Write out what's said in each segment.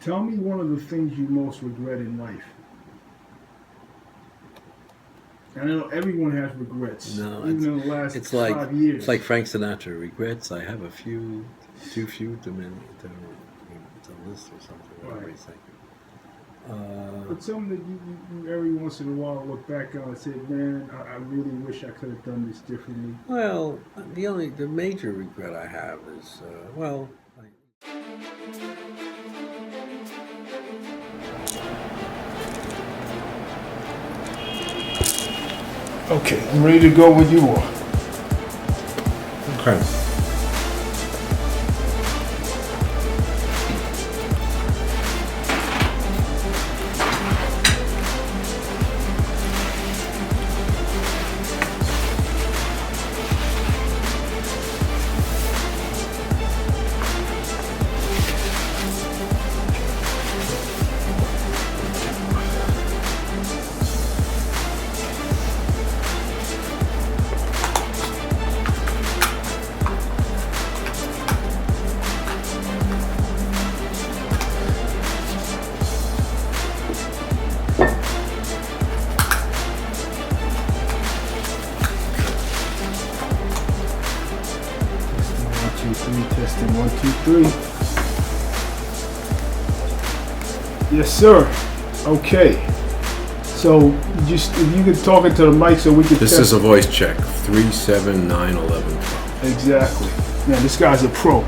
Tell me one of the things you most regret in life. I know everyone has regrets. No, even in the last it's like 5 years. it's like Frank Sinatra. Regrets. I have a few, too few to many to list or something. Whatever you think. But something that you every once in a while look back on and say, man, I really wish I could have done this differently. Well, the major regret I have is Okay, I'm ready to go when you are. Okay. Testing 1, 2, 3. Yes, sir. Okay. So, just if you could talk into the mic so we could. This is a voice check. 3, 7, 9, 11, 12. Exactly. Man, this guy's a pro.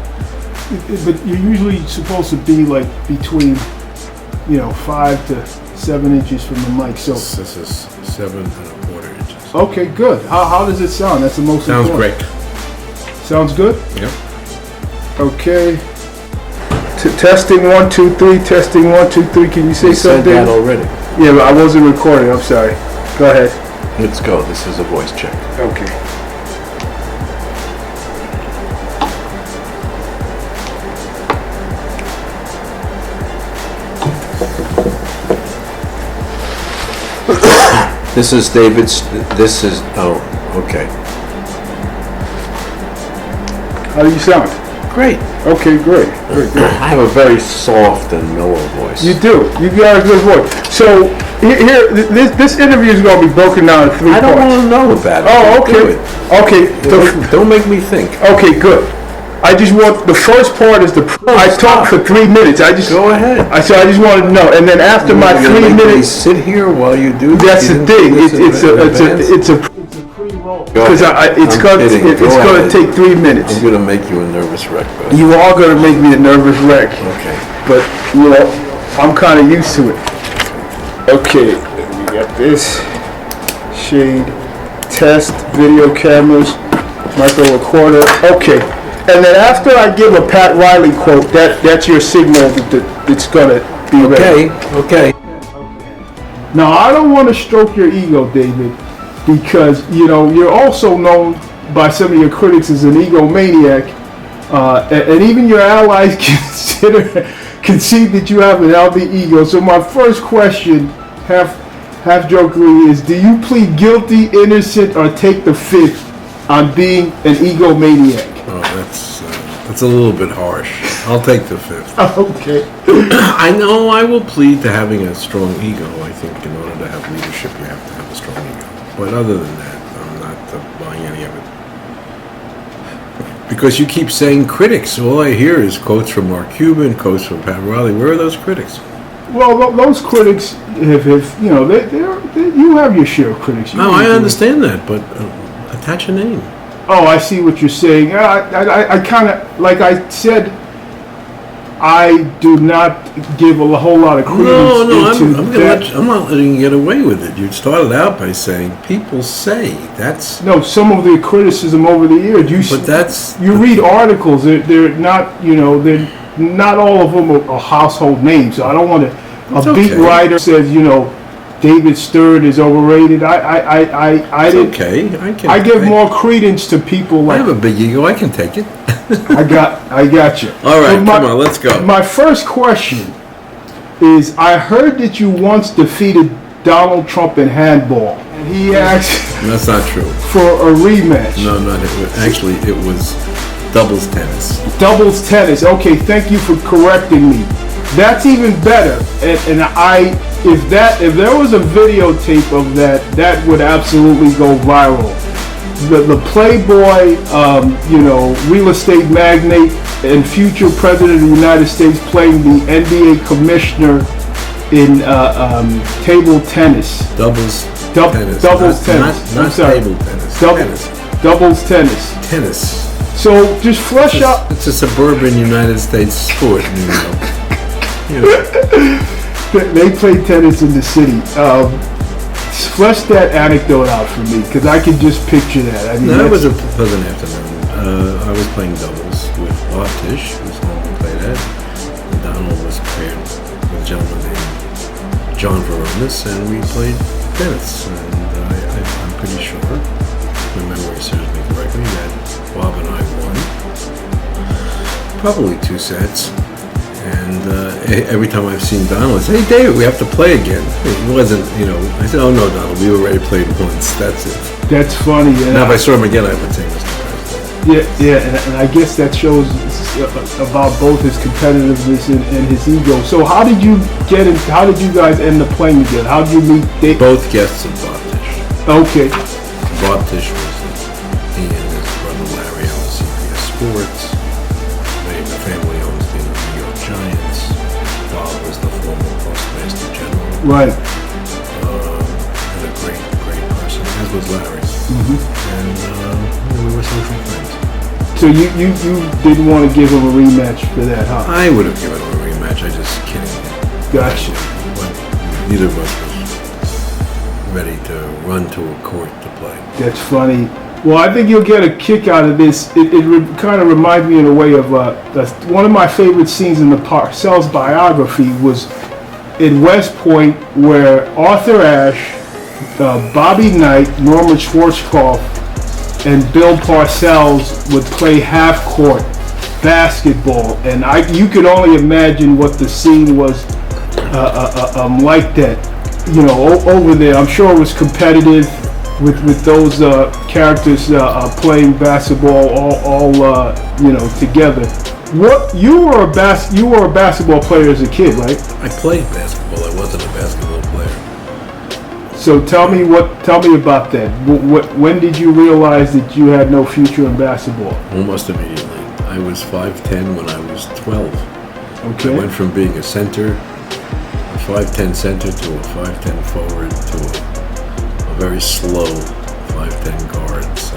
But you're usually supposed to be like between, 5 to 7 inches from the mic. So this is 7 1/4 inches. Okay, good. How does it sound? That's the most Sounds important. great. Sounds good? Yep. Okay. Testing 1, 2, 3. Testing 1, 2, 3. Can you say You said something? that already. Yeah, but I wasn't recording. I'm sorry. Go ahead. Let's go. This is a voice check. Okay. This is David's. This is. Oh, okay. How do you sound? Great. Okay, great. Great. I have a very soft and mellow voice. You do. You got a good voice. So here, this interview is going to be broken down in 3 parts. I don't want to know about it. Oh, okay. Do it. Okay. Don't make me think. Okay, good. I just want the first part is I talked for 3 minutes. Go ahead. I just wanted to know, and then after my 3 minutes, sit here while you do. That's the thing. It's a pre-roll because it's going to take 3 minutes. I'm going to make you a nervous wreck. Buddy. You are going to make me a nervous wreck. Okay. But I'm kind of used to it. Okay, we got this shade test video cameras, micro recorder. Okay. And then after I give a Pat Riley quote, that's your signal that it's gonna be ready. Okay. Now I don't want to stroke your ego, David, because you're also known by some of your critics as an egomaniac, and even your allies concede that you have an healthy ego. So my first question, half jokingly, is: do you plead guilty, innocent, or take the fifth on being an egomaniac? Oh, that's a little bit harsh. I'll take the fifth. Okay. I know I will plead to having a strong ego. I think in order to have leadership, you have to have a strong ego. But other than that, I'm not buying any of it. Because you keep saying critics. All I hear is quotes from Mark Cuban, quotes from Pat Riley. Where are those critics? Well, those critics have you have your share of critics. No, I understand that, but attach a name. Oh, I see what you're saying. I kind of, like I said, I do not give a whole lot of credence I'm not letting you get away with it. You started out by saying people say that's no. Some of the criticism over the years, you read articles. They're not they're not all of them are household names. So I don't want to. A beat writer says David Stern is overrated. I give more credence to people like. I have a big ego. I can take it. I got you. All right, come on, let's go. My first question is: I heard that you once defeated Donald Trump in handball, and he asked. That's not true. For a rematch. No, not it. Actually, it was doubles tennis. Doubles tennis. Okay, thank you for correcting me. That's even better. And if there was a videotape of that, that would absolutely go viral. The Playboy, real estate magnate and future president of the United States playing the NBA commissioner in table tennis. Doubles tennis. Doubles tennis. Not table tennis. Doubles tennis. Tennis. So just flesh out. It's a suburban United States sport, They play tennis in the city. Flesh that anecdote out for me, because I can just picture that. I mean, that was a pleasant afternoon. I was playing doubles with Tish, who's home we played at. And Donald was paired with a gentleman named John Veronis, and we played tennis. And I'm pretty sure, if my memory serves me correctly, that Bob and I won. Probably 2 sets. And every time I've seen Donald, I say, "Hey, David, we have to play again." It wasn't, I said, "Oh, no, Donald, we already played once. That's it." That's funny. Now, if I saw him again, I would say, "Mr. President." Yeah, and I guess that shows about both his competitiveness and his ego. So how did you guys end up playing together? How did you meet David? Both guests of Bob Tish. Okay. Bob Tish was he and his brother Larry owned CBS Sports. The family owns the New York Giants. Bob was the former postmaster general. Right. And a great person, as was Larry. And we were social friends. So you didn't want to give him a rematch for that, huh? I would have given him a rematch. I just kidding. Gotcha. But neither of us was ready to run to a court to play. That's funny. Well, I think you'll get a kick out of this. It kind of reminds me in a way of one of my favorite scenes in the Parcells biography was in West Point, where Arthur Ashe, Bobby Knight, Norman Schwarzkopf, and Bill Parcells would play half-court basketball, and you could only imagine what the scene was like that. Over there, I'm sure it was competitive. With those characters playing basketball all together. What you were a basketball player as a kid, right? I played basketball. I wasn't a basketball player. So tell me about that. When did you realize that you had no future in basketball? Almost immediately. I was 5'10" when I was 12. Okay. I went from being a 5'10" center to a 5'10" forward to a very slow 5'10" guard, so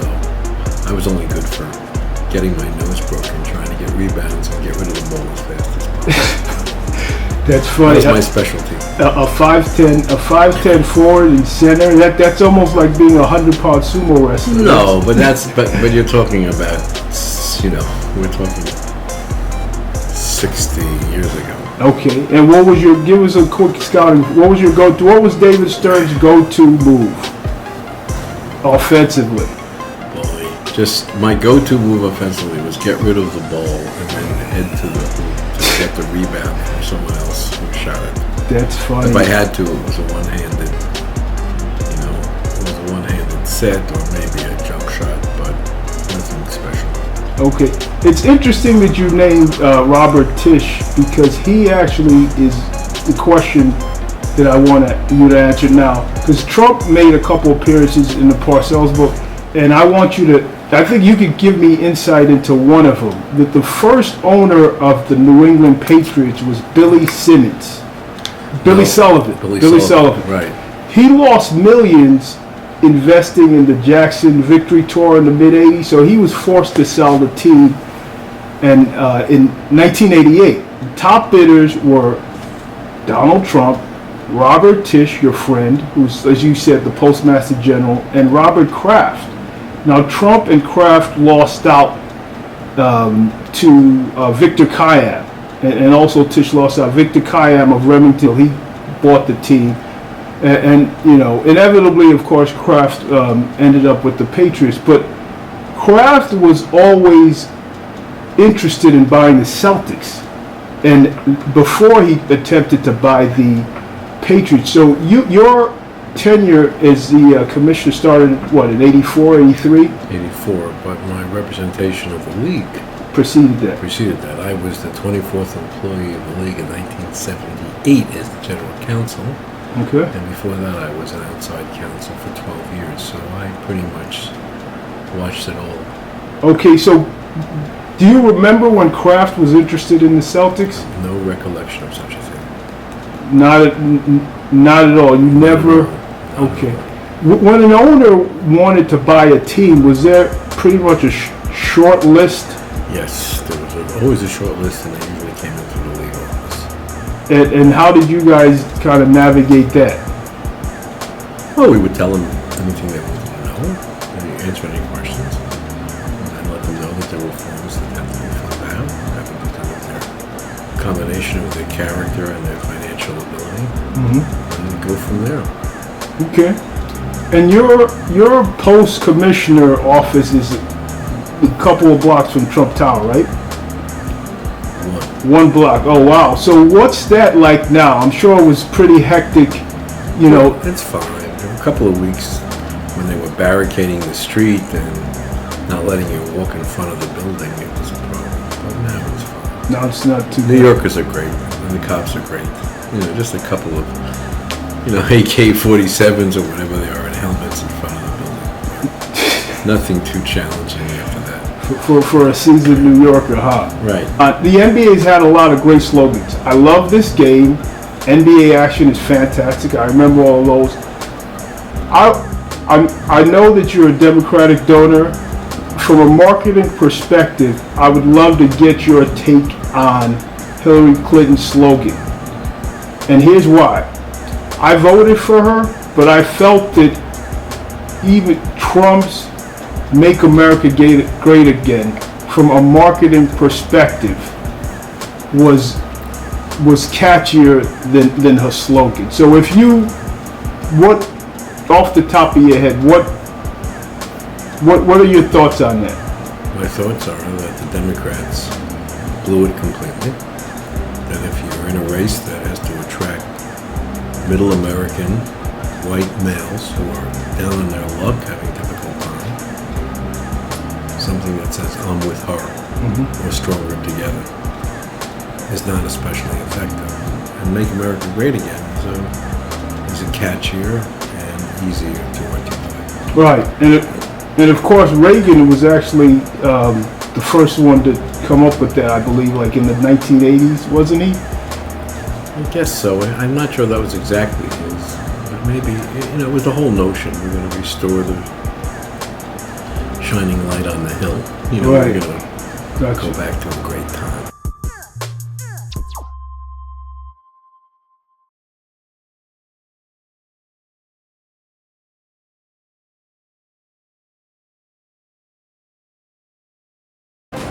I was only good for getting my nose broken, trying to get rebounds and get rid of the ball as fast as possible. That's funny. That was my specialty. A 5'10" forward and center. That's almost like being a 100-pound sumo wrestler. No, but you're talking about, we're talking 60 years ago. Okay, and give us a quick scouting. What was David Stern's go-to move offensively? Boy, just my go-to move offensively was get rid of the ball and then head to the hoop to get the rebound from someone else who shot it. That's funny. If I had to, it was a one-handed, set or maybe a jump shot, but nothing special. Okay, it's interesting that you named Robert Tisch, because he actually is the question that I want you to answer now. Because Trump made a couple appearances in the Parcells book, and I think you could give me insight into one of them. That the first owner of the New England Patriots was Billy Sullivan. Billy Sullivan. Right. He lost millions investing in the Jackson Victory Tour in the mid-'80s, so he was forced to sell the team. And in 1988, the top bidders were Donald Trump, Robert Tisch, your friend, who's, as you said, the Postmaster General, and Robert Kraft. Now, Trump and Kraft lost out to Victor Kiam, and also Tisch lost out. Victor Kiam of Remington, he bought the team. And inevitably, of course, Kraft ended up with the Patriots. But Kraft was always interested in buying the Celtics, and before he attempted to buy the Patriots. So your tenure as the commissioner started, in 84, 83? 84, but my representation of the league preceded that? Preceded that. I was the 24th employee of the league in 1978 as the general counsel. Okay. And before that, I was an outside counsel for 12 years. So I pretty much watched it all. Okay, so do you remember when Kraft was interested in the Celtics? No recollection of such a thing. Not at all. You never. Okay. When an owner wanted to buy a team, was there pretty much a short list? Yes, there was always a short list, and they usually came in through the league office. And how did you guys kind of navigate that? Well, we would tell them anything they wanted to know, and answer any questions, and let them know that there were forms that had to be filled out, having to do with their combination of their character and their financial ability, and go from there. Okay. And your post commissioner office is a couple of blocks from Trump Tower, right? One block. Oh wow. So what's that like now? I'm sure it was pretty hectic. You know. It's fine. There were a couple of weeks when they were barricading the street and not letting you walk in front of the building. It was a problem. But now it's fine. No, it's not too. New Yorkers are great, and the cops are great. You know, just a couple of AK-47s or whatever they are in helmets in front of the building. Nothing too challenging after that. For a seasoned New Yorker, huh? Right. The NBA's had a lot of great slogans. I love this game. NBA action is fantastic. I remember all those. I know that you're a Democratic donor. From a marketing perspective, I would love to get your take on Hillary Clinton's slogan. And here's why. I voted for her, but I felt that even Trump's Make America Great Again, from a marketing perspective, was catchier than her slogan. So if you, off the top of your head, what are your thoughts on that? My thoughts are that the Democrats blew it completely. That if you're in a race that has to attract middle American white males who are down on their luck, having a difficult time, something that says I'm with her, we're stronger together, is not especially effective. And Make America Great Again is a catchier and easier to articulate. Right, and of course Reagan was actually the first one to come up with that, I believe, like in the 1980s, wasn't he? I guess so. I'm not sure that was exactly his, but maybe, it was the whole notion. We're going to restore the shining light on the hill. Right. We're going to go back to a great time.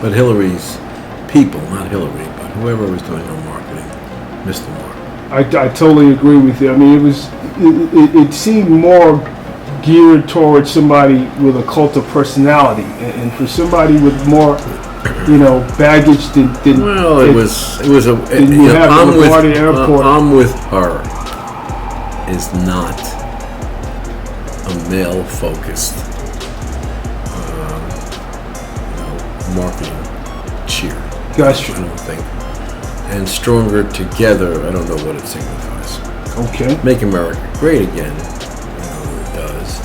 But Hillary's people, not Hillary, but whoever was doing her marketing, missed the mark. I totally agree with you. I mean, it seemed more geared towards somebody with a cult of personality, and for somebody with more, baggage than well, it was a. I'm with her is not a male-focused marketing cheer. Gotcha. I don't think. And stronger together, I don't know what it signifies. Okay. Make America Great Again, it does.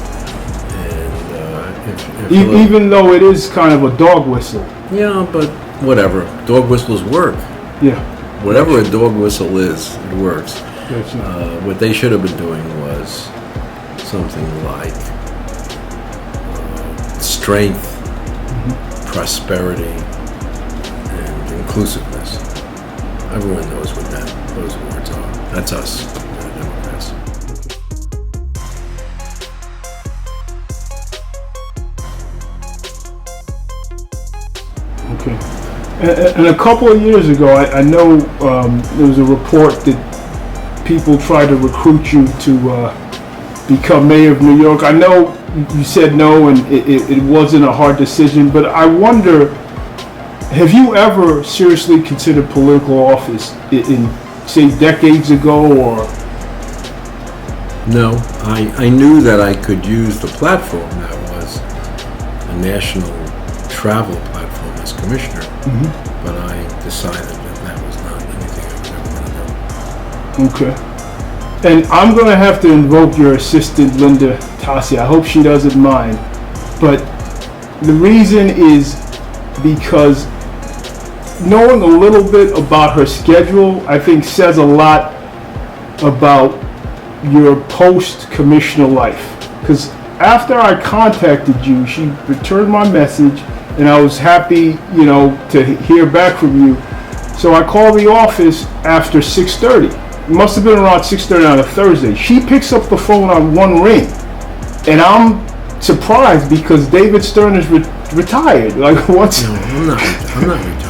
And even though it is kind of a dog whistle. Yeah, but whatever. Dog whistles work. Yeah. Whatever a dog whistle is, it works. Gotcha. What they should have been doing was something like strength, prosperity, and inclusiveness. Everyone knows what those words are. That's us, the Democrats. Okay. And a couple of years ago, I know there was a report that people tried to recruit you to become mayor of New York. I know you said no, and it wasn't a hard decision, but I wonder, have you ever seriously considered political office in say, decades ago, or? No, I knew that I could use the platform that was a national travel platform as commissioner. But I decided that was not anything I would ever want to do. Okay. And I'm going to have to invoke your assistant, Linda Tassi. I hope she doesn't mind. But the reason is because knowing a little bit about her schedule, I think says a lot about your post-commissioner life. Because after I contacted you, she returned my message, and I was happy, to hear back from you. So I called the office after 6:30. It must have been around 6:30 on a Thursday. She picks up the phone on one ring, and I'm surprised because David Stern is retired. Like, what's? No, I'm not retired.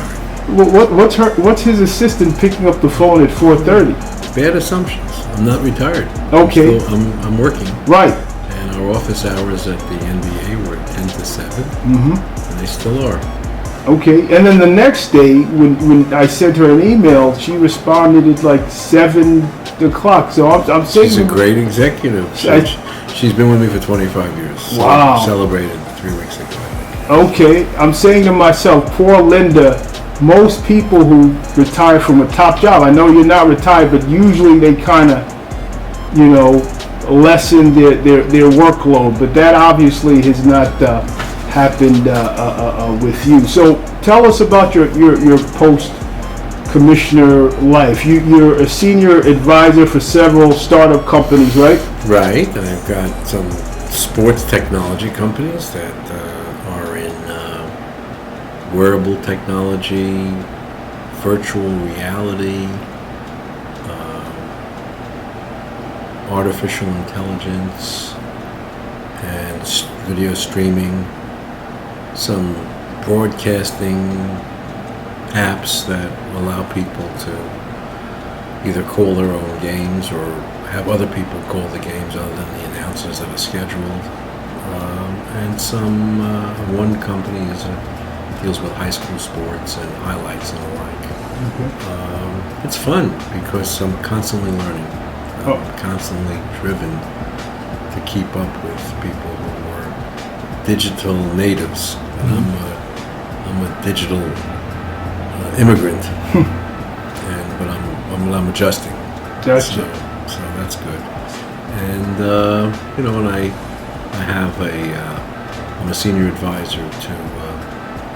What's his assistant picking up the phone at 4:30? Bad assumptions. I'm not retired. Okay. I'm working. Right. And our office hours at the NBA were 10 to 7. Mm-hmm. And they still are. Okay. And then the next day, when I sent her an email, she responded at like 7 o'clock. So I'm saying she's a great executive. She's been with me for 25 years. So wow. Celebrated 3 weeks ago. Okay. I'm saying to myself, poor Linda. Most people who retire from a top job, I know you're not retired, but usually they kind of, lessen their workload. But that obviously has not happened with you. So tell us about your post-commissioner life. You're a senior advisor for several startup companies, right? Right. And I've got some sports technology companies that are in wearable technology, virtual reality, artificial intelligence, and video streaming, some broadcasting apps that allow people to either call their own games or have other people call the games other than the announcers that are scheduled. And some, one company deals with high school sports and highlights and the like. Okay. It's fun because I'm constantly learning. I'm constantly driven to keep up with people who are digital natives. And I'm a digital immigrant, but I'm adjusting. Gotcha. So that's good. And and I'm a senior advisor to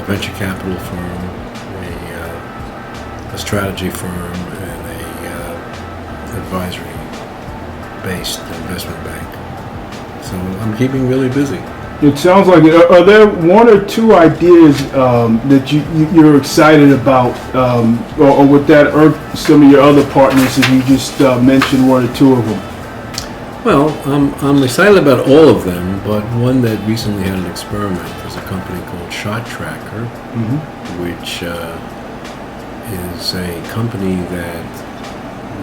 a venture capital firm, a strategy firm, and a advisory-based investment bank. So I'm keeping really busy. It sounds like it. Are there one or two ideas that you're excited about, or would that irk some of your other partners if you just mentioned one or two of them? Well, I'm excited about all of them, but one that recently had an experiment is a company called Shot Tracker, which is a company that,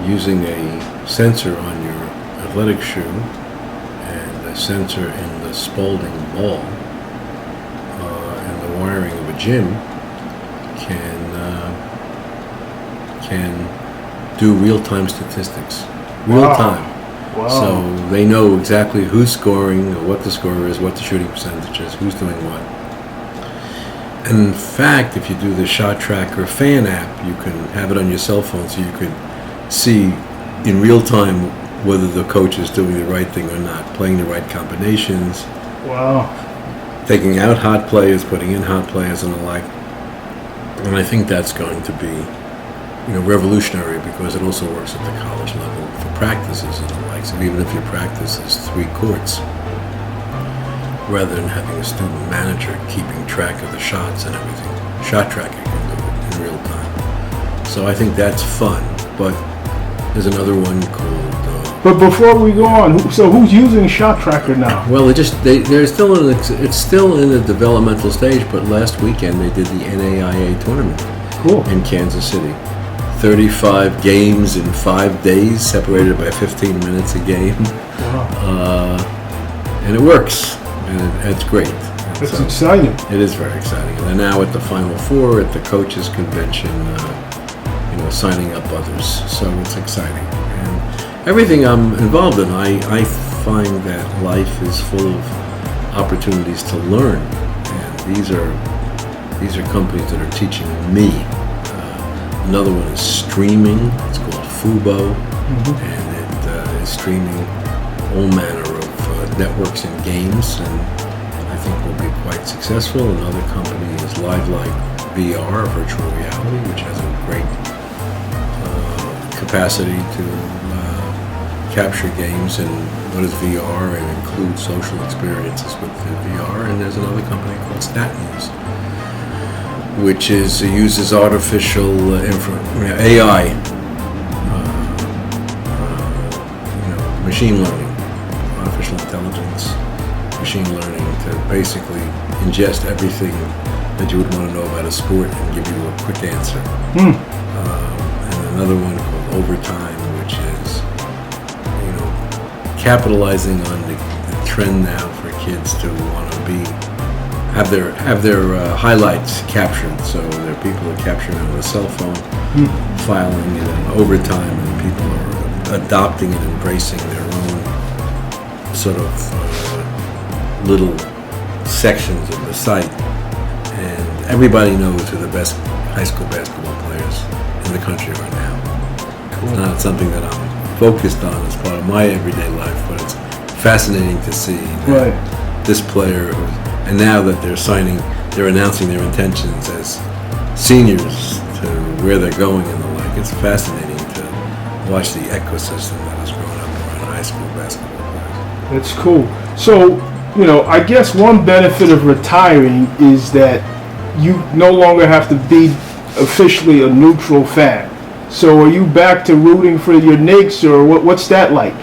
using a sensor on your athletic shoe and a sensor in the Spalding ball and the wiring of a gym, can do real-time statistics. Real-time. Wow. So they know exactly who's scoring, or what the score is, what the shooting percentage is, who's doing what. And in fact, if you do the Shot Tracker fan app, you can have it on your cell phone so you could see in real time whether the coach is doing the right thing or not, playing the right combinations. Wow. Taking out hot players, putting in hot players and the like. And I think that's going to be, revolutionary, because it also works at the college level for practices and the like. So even if your practice is 3 courts, rather than having a student manager keeping track of the shots and everything, Shot Tracker can do it in real time. So I think that's fun. But there's another one called. But before we go on, so who's using Shot Tracker now? Well, they're still it's still in the developmental stage. But last weekend they did the NAIA tournament. Cool. In Kansas City. 35 games in 5 days, separated by 15 minutes a game. Wow. And it works, and it's great. That's exciting. It is very exciting. And they're now at the Final Four at the coaches' convention, signing up others. So it's exciting. And everything I'm involved in, I find that life is full of opportunities to learn. And these are These are companies that are teaching me. Another one is streaming. It's called Fubo, and it is streaming all manner of networks and games, and I think will be quite successful. Another company is Lifelike VR, virtual reality, which has a great capacity to capture games and what is VR and include social experiences with the VR. And there's another company called StatNews, which uses artificial AI, machine learning, artificial intelligence, machine learning to basically ingest everything that you would want to know about a sport and give you a quick answer. And another one called Overtime, which is capitalizing on the trend now for kids to want to have their highlights captured. So there are people that capture it on a cell phone, filing it in overtime, and people are adopting and embracing their own sort of little sections of the site. And everybody knows who the best high school basketball players in the country are now. Cool. It's not something that I'm focused on as part of my everyday life, but it's fascinating to see that this player, and now that they're announcing their intentions as seniors to where they're going and the like. It's fascinating to watch the ecosystem that has grown up around high school basketball players. That's cool. So, I guess one benefit of retiring is that you no longer have to be officially a neutral fan. So are you back to rooting for your Knicks, or what's that like?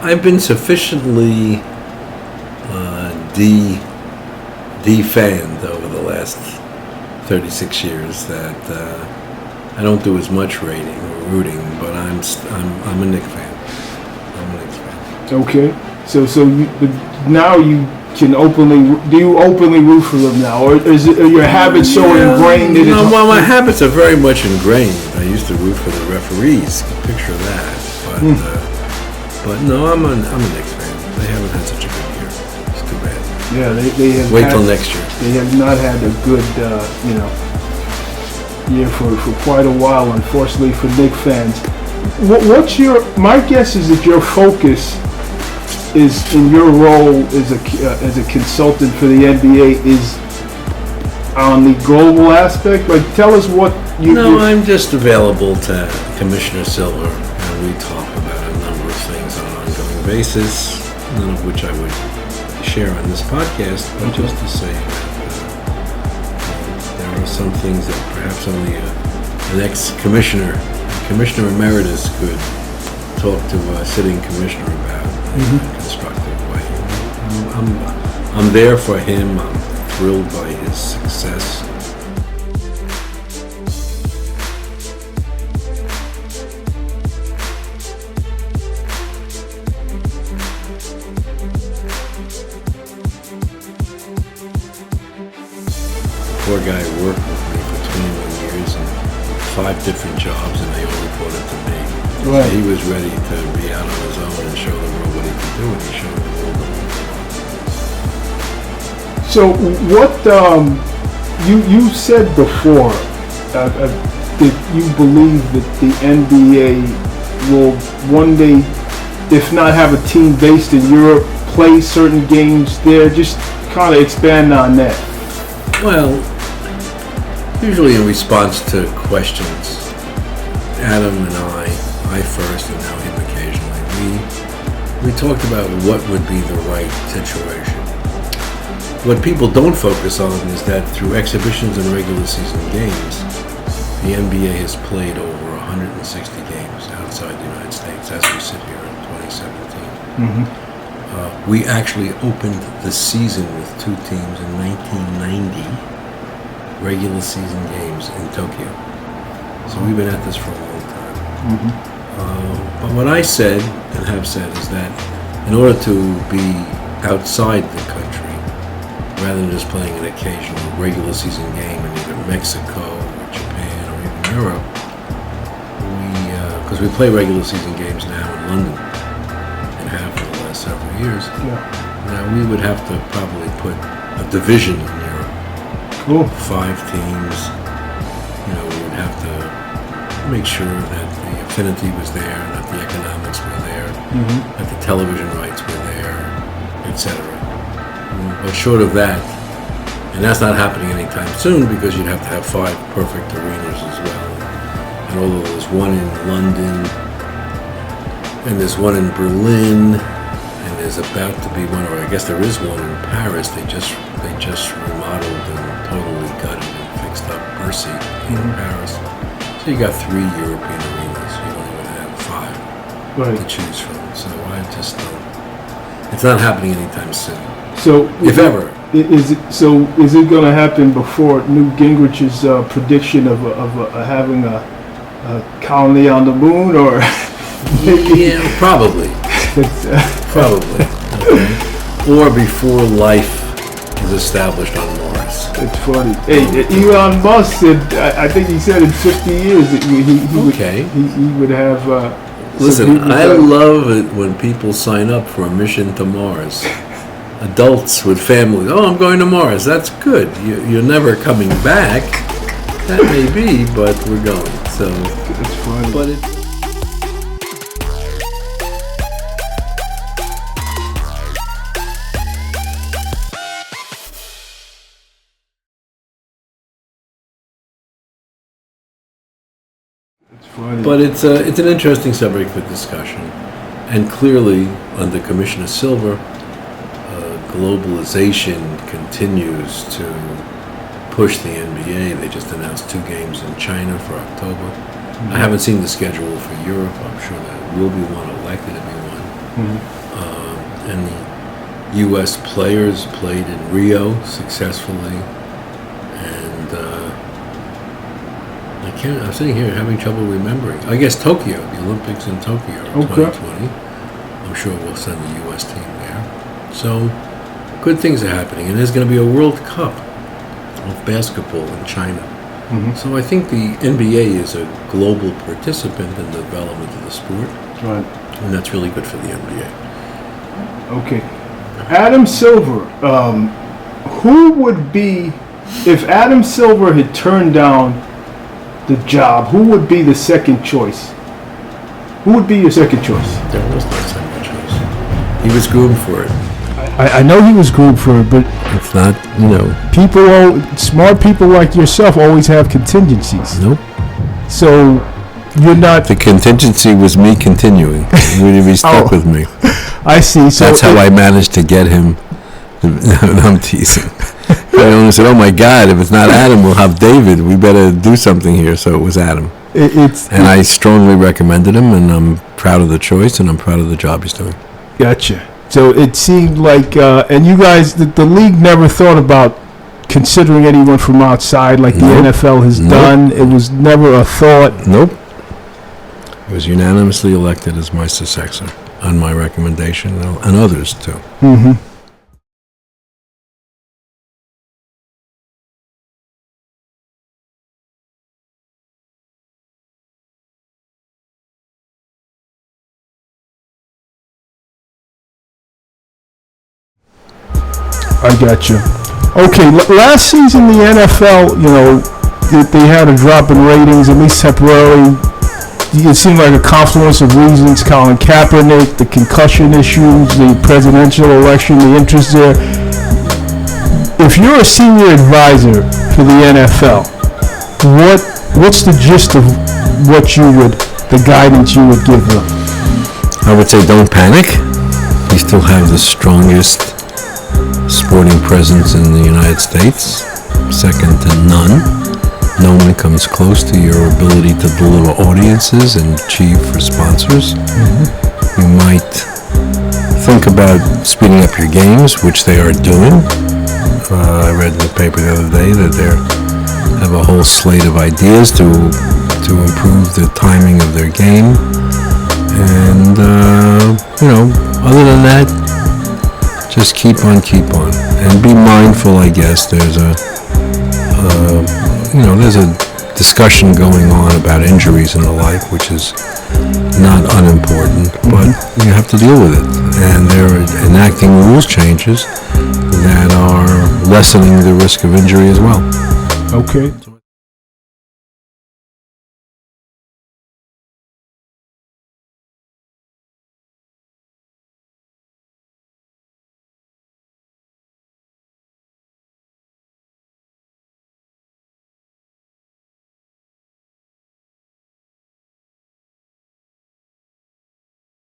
I've been sufficiently de-fanned over the last 36 years that I don't do as much rooting, but I'm a Knicks fan. Okay. So now you can do you openly root for them now, or are your habits so ingrained in it? Well, my habits are very much ingrained. I used to root for the referees. Picture that. But no, I'm a Knicks fan. They haven't had such a good year. It's too bad. Yeah, they have. Wait till next year. They have not had a good, year for quite a while, unfortunately, for Knicks fans. My guess is that your focus is in your role as a consultant for the NBA is on the global aspect. Like, tell us what you. No, I'm just available to Commissioner Silver, and we talk about a number of things on an ongoing basis, none of which I would share on this podcast, but just to say that there are some things that perhaps only an ex-commissioner, Commissioner Emeritus, could talk to a sitting commissioner about in a constructive way. I'm there for him. I'm thrilled by his success. Poor guy worked with me for 21 years and 5 different jobs, and they all reported to me. Right. He was ready to be out on his own and show the world what he could do, and he showed the world what he could do. So what you said before that you believe that the NBA will one day, if not have a team based in Europe, play certain games there. Just kind of expand on that. Well, usually in response to questions, Adam and I first and now him occasionally, we talked about what would be the right situation. What people don't focus on is that through exhibitions and regular season games, the NBA has played over 160 games outside the United States as we sit here in 2017. We actually opened the season with 2 teams in 1990, regular season games in Tokyo. So we've been at this for a long time. But what I said and have said is that in order to be outside the country, rather than just playing an occasional regular season game in either Mexico or Japan or even Europe, because we play regular season games now in London and have for the last several years. Now we would have to probably put a division in Europe Cool. 5 teams. You know, we would have to make sure that the affinity was there, that the economics were there, that the television rights were there, etc. But short of that, and that's not happening anytime soon because you'd have to have 5 perfect arenas as well. And although there's one in London, and there's one in Berlin, and there's about to be one, or I guess there is one in Paris. They just remodeled and totally gutted and fixed up Bercy in Paris. So you got 3 European arenas. You don't even have 5 to choose from. So I just don't. It's not happening anytime soon. So if ever. Is it going to happen before Newt Gingrich's prediction of having a colony on the moon, or? Yeah, probably. Probably. Okay. Or before life is established on Mars. It's funny. Hey, Elon Musk said, I think he said in 50 years that he would have. Listen, I love it when people sign up for a mission to Mars. Adults with families. Oh, I'm going to Mars. That's good. You're never coming back. That may be, but we're going. So it's funny. But it's. But it's an interesting subject for discussion, and clearly under Commissioner Silver, globalization continues to push the NBA. They just announced 2 games in China for October. I haven't seen the schedule for Europe. I'm sure there will be one, or likely to be one. And the U.S. players played in Rio successfully, and I'm sitting here having trouble remembering. I guess Tokyo, the Olympics in Tokyo in 2020. I'm sure we'll send the U.S. team there. So good things are happening, and there's going to be a World Cup of basketball in China. So I think the NBA is a global participant in the development of the sport, and that's really good for the NBA. Okay, Adam Silver. Who would be, if Adam Silver had turned down the job, who would be the second choice? Who would be your second choice? There was no second choice. He was groomed for it. I know he was groomed for it, but it's not, smart people like yourself always have contingencies. Nope. So you're not. The contingency was me continuing. He would be stuck with me. I see. So that's how I managed to get him. I'm teasing. I only said, "Oh my God! If it's not Adam, we'll have David. We better do something here." So it was Adam. I strongly recommended him, and I'm proud of the choice, and I'm proud of the job he's doing. Gotcha. So it seemed like, and you guys, the league never thought about considering anyone from outside like the NFL has done. It was never a thought. Nope. It was unanimously elected as my successor on my recommendation, and others too. I got you. Okay, last season the NFL, they had a drop in ratings, at least temporarily. It seemed like a confluence of reasons: Colin Kaepernick, the concussion issues, the presidential election, the interest there. If you're a senior advisor for the NFL, what's the gist of the guidance you would give them? I would say don't panic. We still have the strongest sporting presence in the United States, second to none. No one comes close to your ability to deliver audiences and achieve for sponsors. You might think about speeding up your games, which they are doing. I read in the paper the other day that they have a whole slate of ideas to improve the timing of their game. And, other than that, just keep on, and be mindful. I guess there's a discussion going on about injuries and the like, which is not unimportant, but you have to deal with it. And they're enacting rules changes that are lessening the risk of injury as well. Okay.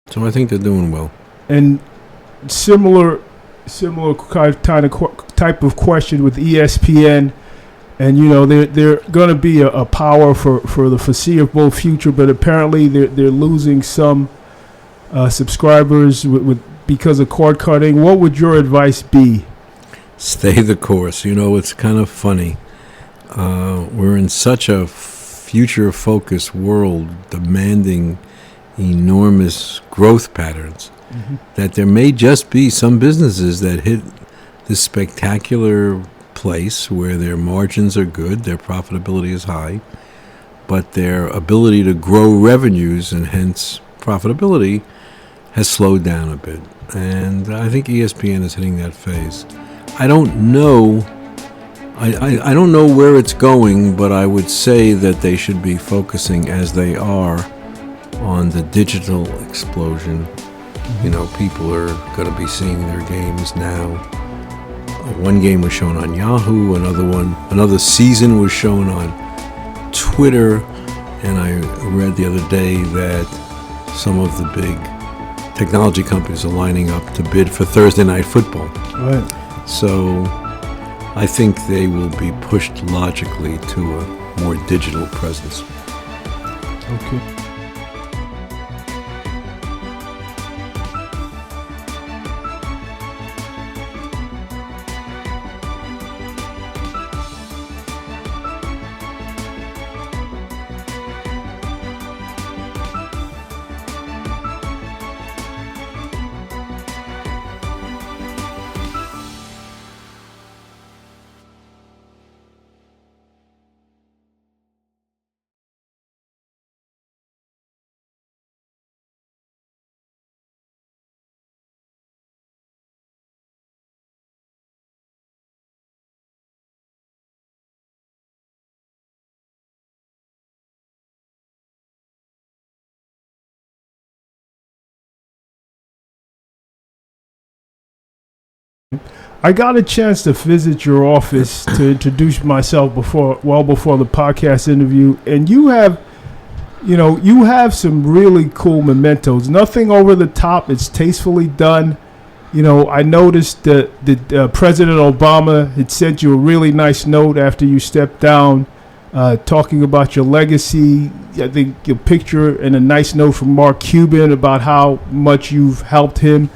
So I think they're doing well. And similar type of question with ESPN, and they're going to be a power for the foreseeable future, but apparently they're losing some subscribers because of cord cutting. What would your advice be? Stay the course. It's kind of funny. We're in such a future-focused world demanding enormous growth patterns that there may just be some businesses that hit this spectacular place where their margins are good, their profitability is high, but their ability to grow revenues and hence profitability has slowed down a bit. And I think ESPN is hitting that phase. I don't know where it's going, but I would say that they should be focusing, as they are, on the digital explosion. People are going to be seeing their games now. One game was shown on Yahoo, another season was shown on Twitter, and I read the other day that some of the big technology companies are lining up to bid for Thursday Night Football. Right. So I think they will be pushed logically to a more digital presence. Okay. I got a chance to visit your office to introduce myself before the podcast interview, and you have some really cool mementos. Nothing over the top. It's tastefully done. I noticed that President Obama had sent you a really nice note after you stepped down, talking about your legacy. I think a picture and a nice note from Mark Cuban about how much you've helped him.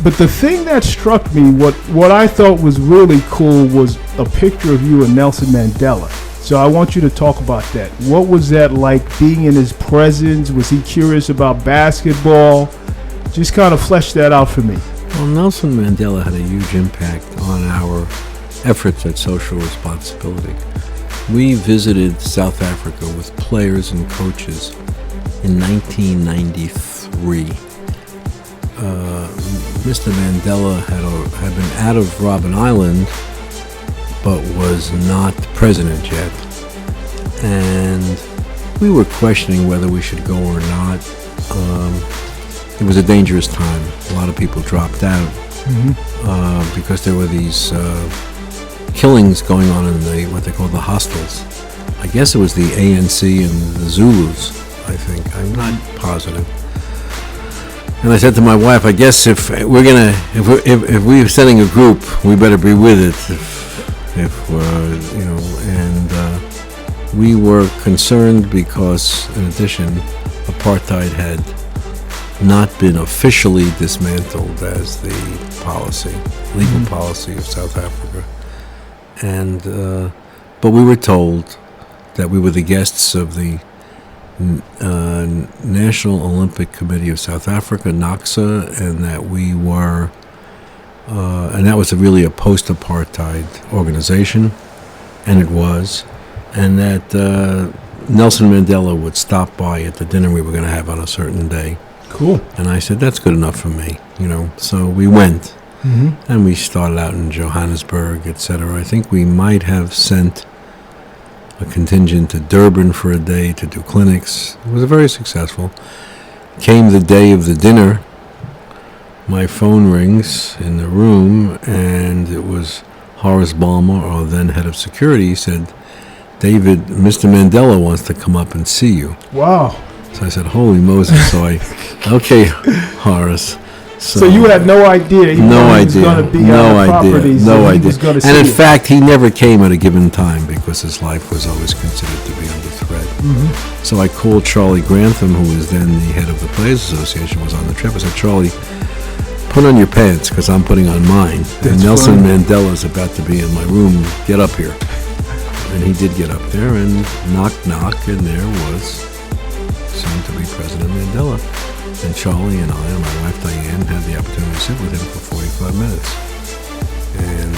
But the thing that struck me, what I thought was really cool, was a picture of you and Nelson Mandela. So I want you to talk about that. What was that like, being in his presence? Was he curious about basketball? Just kind of flesh that out for me. Well, Nelson Mandela had a huge impact on our efforts at social responsibility. We visited South Africa with players and coaches in 1993. Mr. Mandela had been out of Robben Island, but was not president yet. And we were questioning whether we should go or not. It was a dangerous time. A lot of people dropped out because there were these killings going on in what they call the hostels. I guess it was the ANC and the Zulus, I think. I'm not positive. And I said to my wife, I guess if we're sending a group, we better be with it. We were concerned because, in addition, apartheid had not been officially dismantled as the legal policy of South Africa. And but we were told that we were the guests of the National Olympic Committee of South Africa, NOCSA, and that we were, and that was really a post-apartheid organization, and it was, and that Nelson Mandela would stop by at the dinner we were going to have on a certain day. Cool. And I said, that's good enough for me, So we went, and we started out in Johannesburg, etc. I think we might have sent a contingent to Durban for a day to do clinics. It was very successful. Came the day of the dinner, my phone rings in the room, and it was Horace Balmer, our then head of security. He said, David, Mr. Mandela wants to come up and see you. Wow. So I said, holy Moses. So okay, Horace. So you had no idea he was going to be on the property. No idea. And in fact, he never came at a given time because his life was always considered to be under threat. So I called Charlie Grantham, who was then the head of the Players Association, was on the trip. I said, Charlie, put on your pants because I'm putting on mine. And Nelson Mandela's about to be in my room. Get up here. And he did get up there, and knock, knock, and there was soon to be President Mandela. And Charlie and I and my wife Diane had the opportunity to sit with him for 45 minutes. And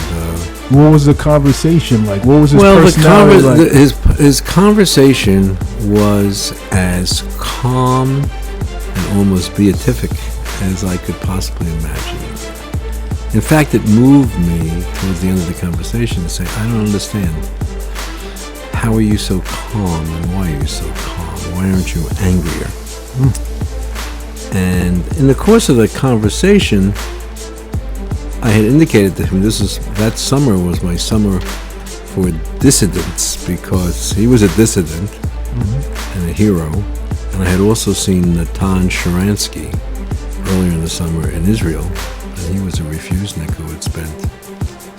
what was the conversation like? What was his personality like? His conversation was as calm and almost beatific as I could possibly imagine. In fact, it moved me towards the end of the conversation to say, I don't understand. How are you so calm, and why are you so calm? Why aren't you angrier? And in the course of the conversation, I had indicated to him that summer was my summer for dissidents, because he was a dissident and a hero. And I had also seen Natan Sharansky earlier in the summer in Israel, and he was a refusnik who had spent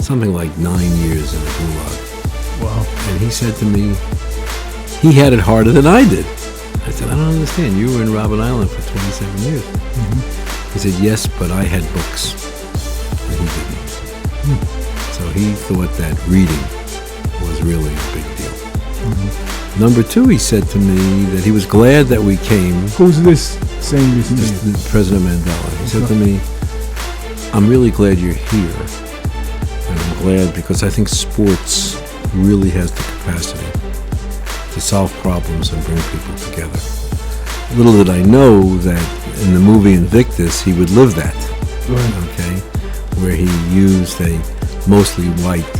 something like 9 years in the Gulag. Wow. And he said to me, he had it harder than I did. I said, I don't understand. You were in Robben Island for 27 years. He said, yes, but I had books. And he didn't. So he thought that reading was really a big deal. Number two, he said to me that he was glad that we came. Who's this saying this name? President Mandela. He said to me, I'm really glad you're here. And I'm glad because I think sports really has the capacity to solve problems and bring people together. Little did I know that in the movie Invictus, he would live that, okay, where he used a mostly white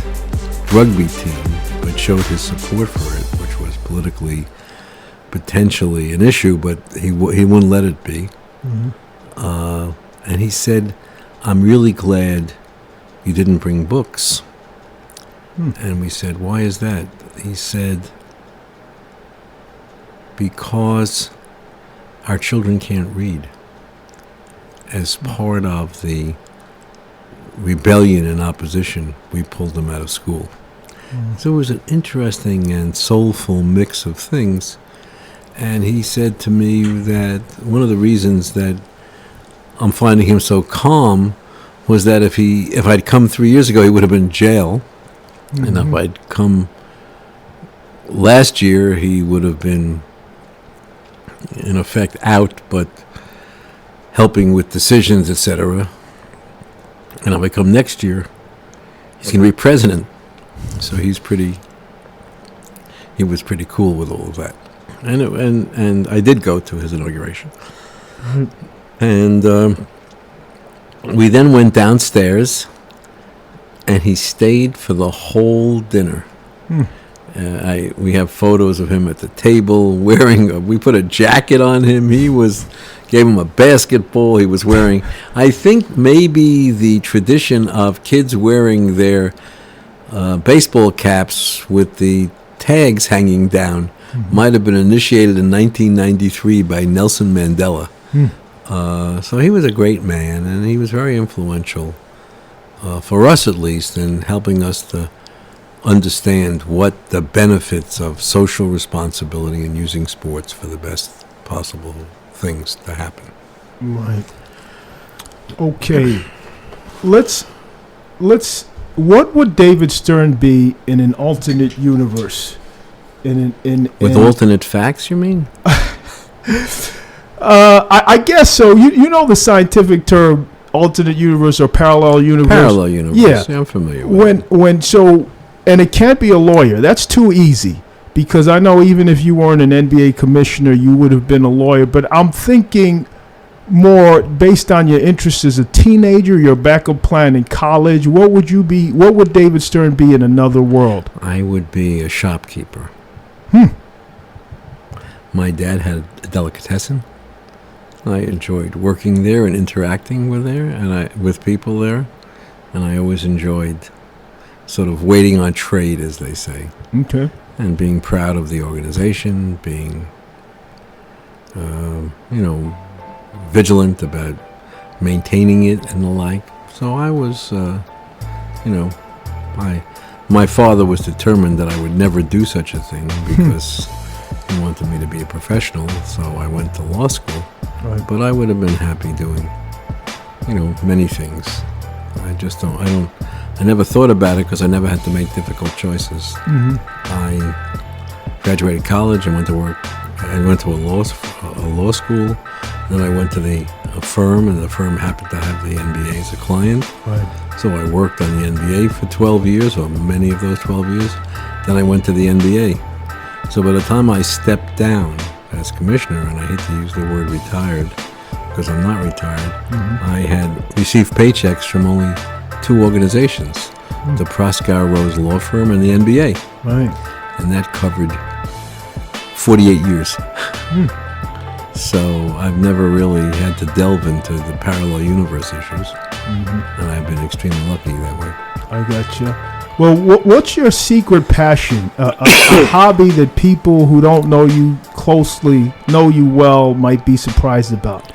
rugby team, but showed his support for it, which was politically potentially an issue, but he wouldn't let it be. And he said, I'm really glad you didn't bring books. And we said, why is that? He said, because our children can't read. As part of the rebellion and opposition, we pulled them out of school. So it was an interesting and soulful mix of things. And he said to me that one of the reasons that I'm finding him so calm was that if I'd come 3 years ago, he would have been in jail. And if I'd come last year, he would have been, in effect, out, but helping with decisions, etc. And if I come next year, he's going to be president. So he was pretty cool with all of that. And I did go to his inauguration. And we then went downstairs, and he stayed for the whole dinner. We have photos of him at the table wearing. We put a jacket on him. Gave him a basketball. He was wearing. I think maybe the tradition of kids wearing their baseball caps with the tags hanging down might have been initiated in 1993 by Nelson Mandela. So he was a great man, and he was very influential, for us at least, in helping us to understand what the benefits of social responsibility and using sports for the best possible things to happen. Right. Okay. Let's. What would David Stern be in an alternate universe? With alternate facts, you mean? I guess so. You know the scientific term alternate universe or parallel universe. Parallel universe. Yeah, I'm familiar with it. And it can't be a lawyer. That's too easy, because I know even if you weren't an NBA commissioner, you would have been a lawyer. But I'm thinking more based on your interests as a teenager, your backup plan in college. What would you be? What would David Stern be in another world? I would be a shopkeeper. My dad had a delicatessen. I enjoyed working there and interacting with people there, and I always enjoyed sort of waiting on trade, as they say. Okay. And being proud of the organization, being, vigilant about maintaining it and the like. So I was, my father was determined that I would never do such a thing because he wanted me to be a professional. So I went to law school. Right. But I would have been happy doing, many things. I never thought about it because I never had to make difficult choices. I graduated college. I went to work. I went to a law school. Then I went to a firm, and the firm happened to have the NBA as a client. Right. So I worked on the NBA for 12 years, or many of those 12 years. Then I went to the NBA. So by the time I stepped down as commissioner, and I hate to use the word retired because I'm not retired, I had received paychecks from only two organizations, the Proskauer Rose Law Firm and the NBA. Right. And that covered 48 years. So I've never really had to delve into the parallel universe issues, and I've been extremely lucky that way. I gotcha. Well, what's your secret passion? A hobby that people who don't know you closely, know you well, might be surprised about?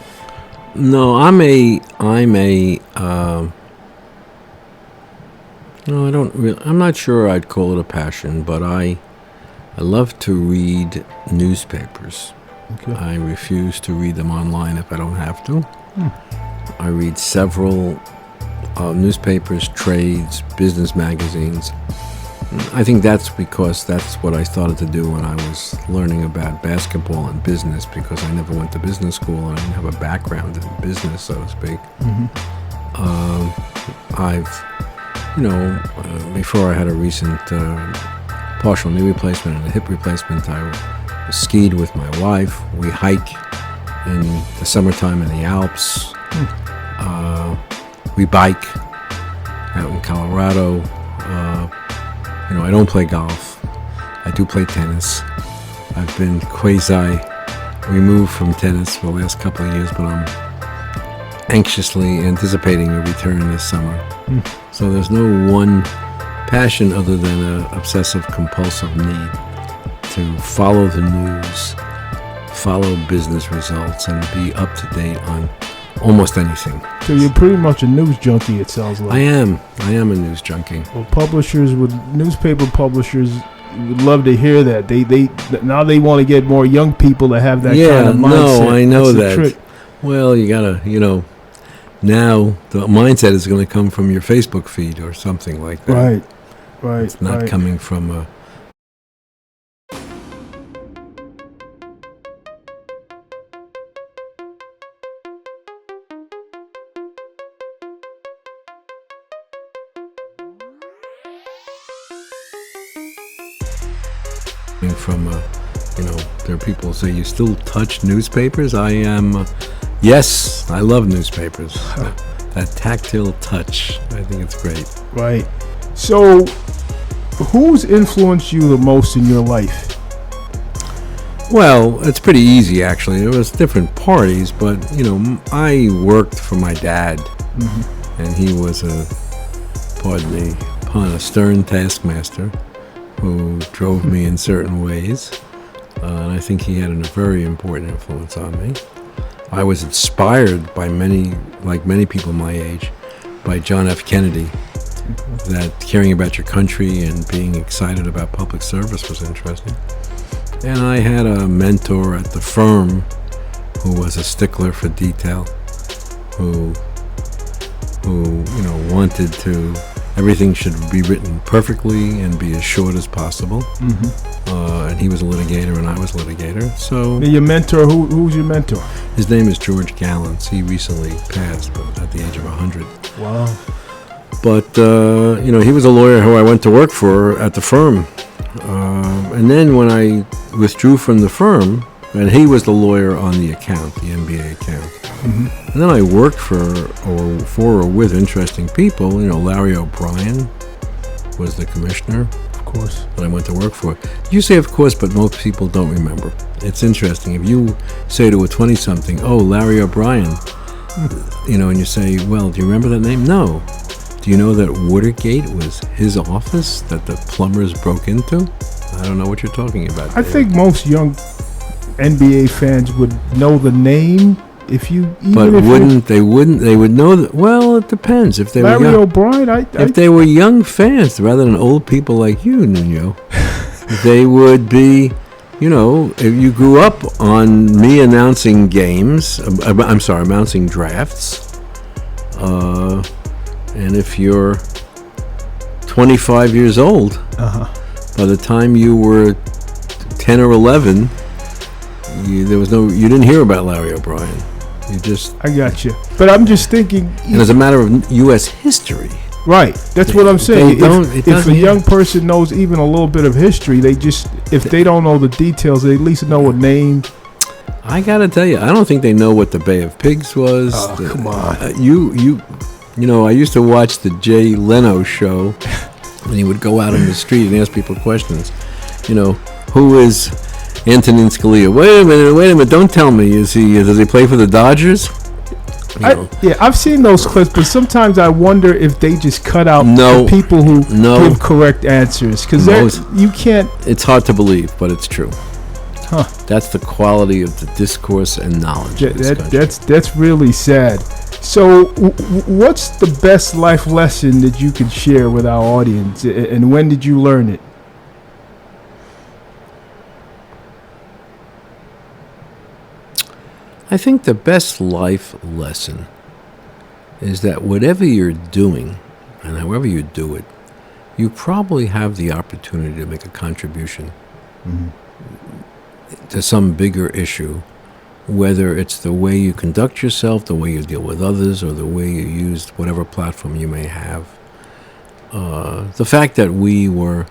No, I'm not sure I'd call it a passion, but I love to read newspapers. Okay. I refuse to read them online if I don't have to. I read several newspapers, trades, business magazines. I think that's because that's what I started to do when I was learning about basketball and business, because I never went to business school and I didn't have a background in business, so to speak. Before I had a recent partial knee replacement and a hip replacement, I skied with my wife. We hike in the summertime in the Alps. We bike out in Colorado. I don't play golf. I do play tennis. I've been quasi-removed from tennis for the last couple of years, but I'm anxiously anticipating a return this summer. So there's no one passion other than an obsessive-compulsive need to follow the news, follow business results, and be up to date on almost anything. So you're pretty much a news junkie, it sounds like. I am a news junkie. Well, newspaper publishers would love to hear that. They now they want to get more young people to have that kind of mindset. No, I know That's that. the trick. Well, you gotta, now the mindset is going to come from your Facebook feed or something like that. Right. It's not coming from a... there are people who say, you still touch newspapers? I am, yes, I love newspapers. That tactile touch, I think it's great. Right. So, who's influenced you the most in your life? Well, it's pretty easy, actually. There was different parties, but, I worked for my dad, and he was a, pardon the pun, a stern taskmaster. who drove me in certain ways. And I think he had a very important influence on me. I was inspired by many people my age, by John F. Kennedy, that caring about your country and being excited about public service was interesting. And I had a mentor at the firm who was a stickler for detail, who wanted to, everything should be written perfectly and be as short as possible. And he was a litigator and I was a litigator. So your mentor, who's your mentor? His name is George Gallants. He recently passed, but at the age of 100. Wow. But, he was a lawyer who I went to work for at the firm. And then when I withdrew from the firm, and he was the lawyer on the account, the NBA account. And then I worked for or with interesting people. Larry O'Brien was the commissioner. Of course. That I went to work for. You say of course, but most people don't remember. It's interesting. If you say to a 20-something, oh, Larry O'Brien, and you say, well, do you remember that name? No. Do you know that Watergate was his office that the plumbers broke into? I don't know what you're talking about. I think most young NBA fans would know the name if you. But they would know that. Well, it depends. If they Larry were young, O'Brien, if they were young fans rather than old people like you, Nuno, they would be. If you grew up on me announcing games, announcing drafts, and if you're 25 years old, by the time you were 10 or 11, you didn't hear about Larry O'Brien. I got you. But I'm just thinking. And as a matter of U.S. history. Right. That's what I'm saying. If a young person knows even a little bit of history, if they don't know the details, they at least know a name. I got to tell you, I don't think they know what the Bay of Pigs was. Oh, come on. I used to watch the Jay Leno show, and he would go out on the street and ask people questions. Who is Antonin Scalia? Wait a minute, don't tell me. Does he play for the Dodgers? I've seen those clips, but sometimes I wonder if they just cut out the people who give correct answers, because you can't. It's hard to believe, but it's true. Huh. That's the quality of the discourse and knowledge. That's really sad. So, what's the best life lesson that you could share with our audience, and when did you learn it? I think the best life lesson is that whatever you're doing, and however you do it, you probably have the opportunity to make a contribution to some bigger issue, whether it's the way you conduct yourself, the way you deal with others, or the way you use whatever platform you may have. The fact that we were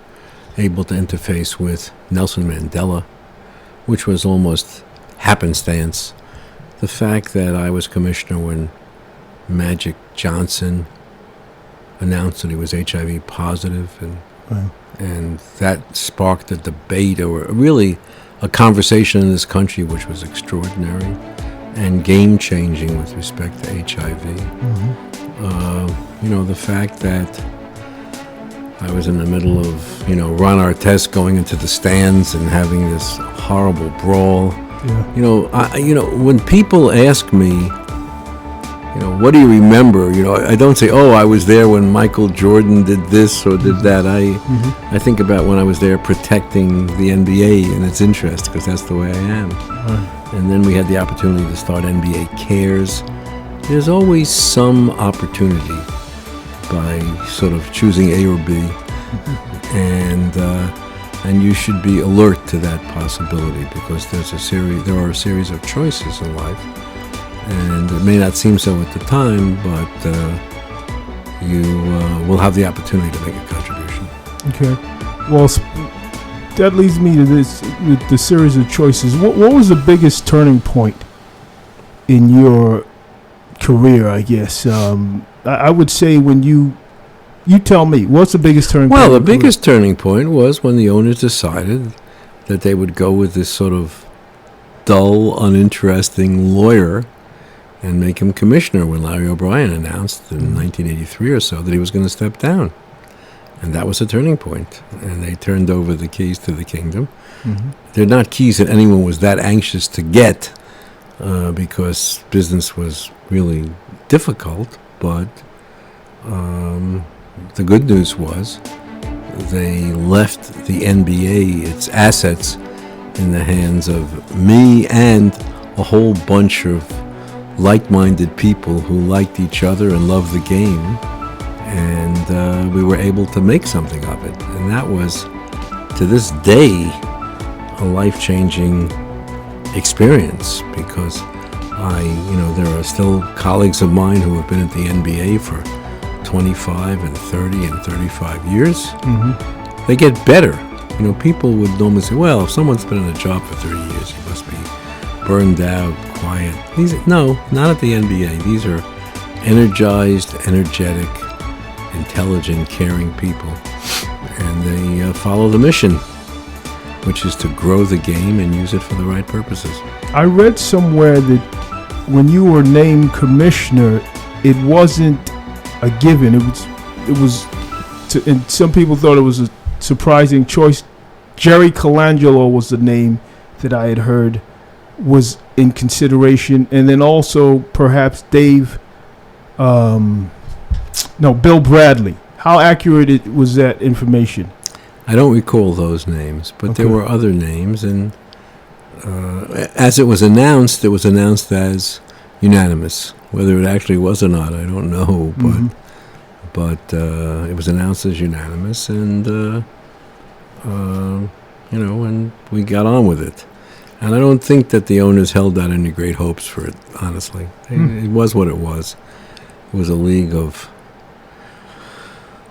able to interface with Nelson Mandela, which was almost happenstance. The fact that I was commissioner when Magic Johnson announced that he was HIV positive, and that sparked a debate, or really a conversation in this country which was extraordinary and game-changing with respect to HIV. The fact that I was in the middle of, Ron Artest going into the stands and having this horrible brawl. When people ask me, what do you remember? I don't say, oh, I was there when Michael Jordan did this or did that. I think about when I was there protecting the NBA and its interest, because that's the way I am. Right. And then we had the opportunity to start NBA Cares. There's always some opportunity by sort of choosing A or B, and you should be alert to that possibility, because there are a series of choices in life, and it may not seem so at the time, but you will have the opportunity to make a contribution. Okay. Well, that leads me to this, with the series of choices. What was the biggest turning point in your career, I guess? I would say when you tell me, what's the biggest turning point? Well, the biggest turning point was when the owners decided that they would go with this sort of dull, uninteresting lawyer and make him commissioner, when Larry O'Brien announced in 1983 or so that he was going to step down. And that was a turning point. And they turned over the keys to the kingdom. Mm-hmm. They're not keys that anyone was that anxious to get because business was really difficult. But the good news was they left the NBA, its assets, in the hands of me and a whole bunch of like-minded people who liked each other and loved the game. And we were able to make something of it. And that was, to this day, a life-changing experience because there are still colleagues of mine who have been at the NBA for 25 and 30 and 35 years. Mm-hmm. They get better. People would normally say, well, if someone's been in a job for 30 years, he must be burned out, quiet. No, not at the NBA. These are energized, energetic, intelligent, caring people. And they follow the mission, which is to grow the game and use it for the right purposes. I read somewhere that when you were named commissioner, it wasn't a given. And some people thought it was a surprising choice. Jerry Colangelo was the name that I had heard was in consideration, and then also perhaps Bill Bradley. How accurate was that information? I don't recall those names, but there were other names, and as it was announced as unanimous. Whether it actually was or not, I don't know, but it was announced as unanimous, and and we got on with it. And I don't think that the owners held out any great hopes for it, honestly. It was what it was. It was a league of,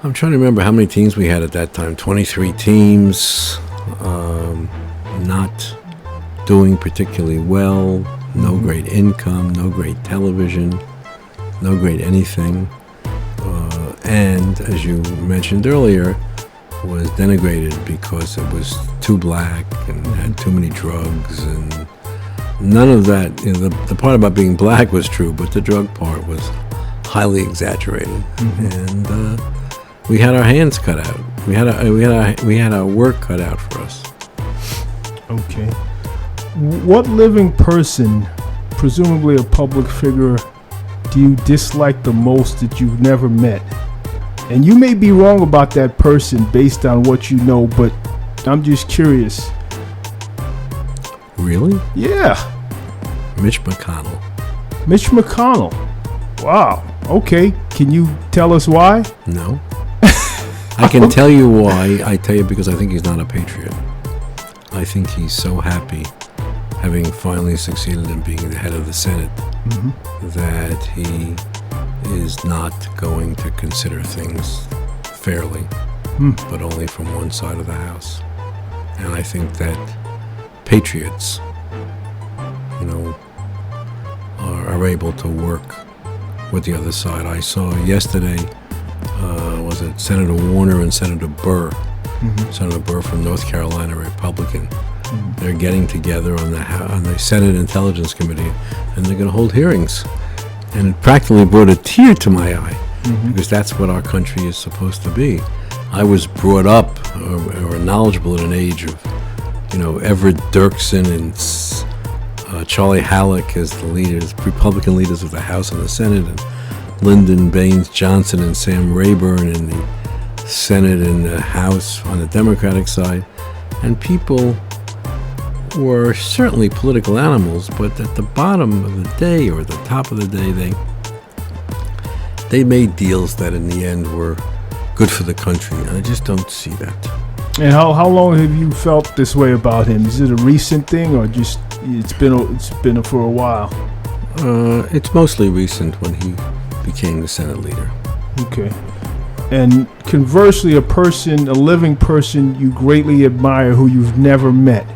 I'm trying to remember how many teams we had at that time. 23 teams, not doing particularly well, no great income, no great television, no great anything. And as you mentioned earlier, was denigrated because it was too black and had too many drugs, and none of that. The part about being black was true, but the drug part was highly exaggerated. And we had our hands cut out. We had our work cut out for us. Okay. What living person, presumably a public figure, do you dislike the most that you've never met? And you may be wrong about that person based on what you know, but I'm just curious. Really? Yeah. Mitch McConnell. Mitch McConnell. Wow. Okay. Can you tell us why? No. I can tell you why. I tell you because I think he's not a patriot. I think he's so happy, having finally succeeded in being the head of the Senate, that he is not going to consider things fairly, but only from one side of the house. And I think that patriots, are able to work with the other side. I saw yesterday, was it Senator Warner and Senator Burr? Senator Burr from North Carolina, Republican. They're getting together on the Senate Intelligence Committee, and they're going to hold hearings. And it practically brought a tear to my eye, because that's what our country is supposed to be. I was brought up or knowledgeable at an age of, Everett Dirksen and Charlie Halleck as the leaders, Republican leaders of the House and the Senate, and Lyndon Baines Johnson and Sam Rayburn in the Senate and the House on the Democratic side. And people were certainly political animals, but at the bottom of the day or the top of the day, they made deals that in the end were good for the country. And I just don't see that. And how long have you felt this way about him? Is it a recent thing, or just it's been for a while? It's mostly recent, when he became the Senate leader. Okay. And conversely, a living person you greatly admire who you've never met,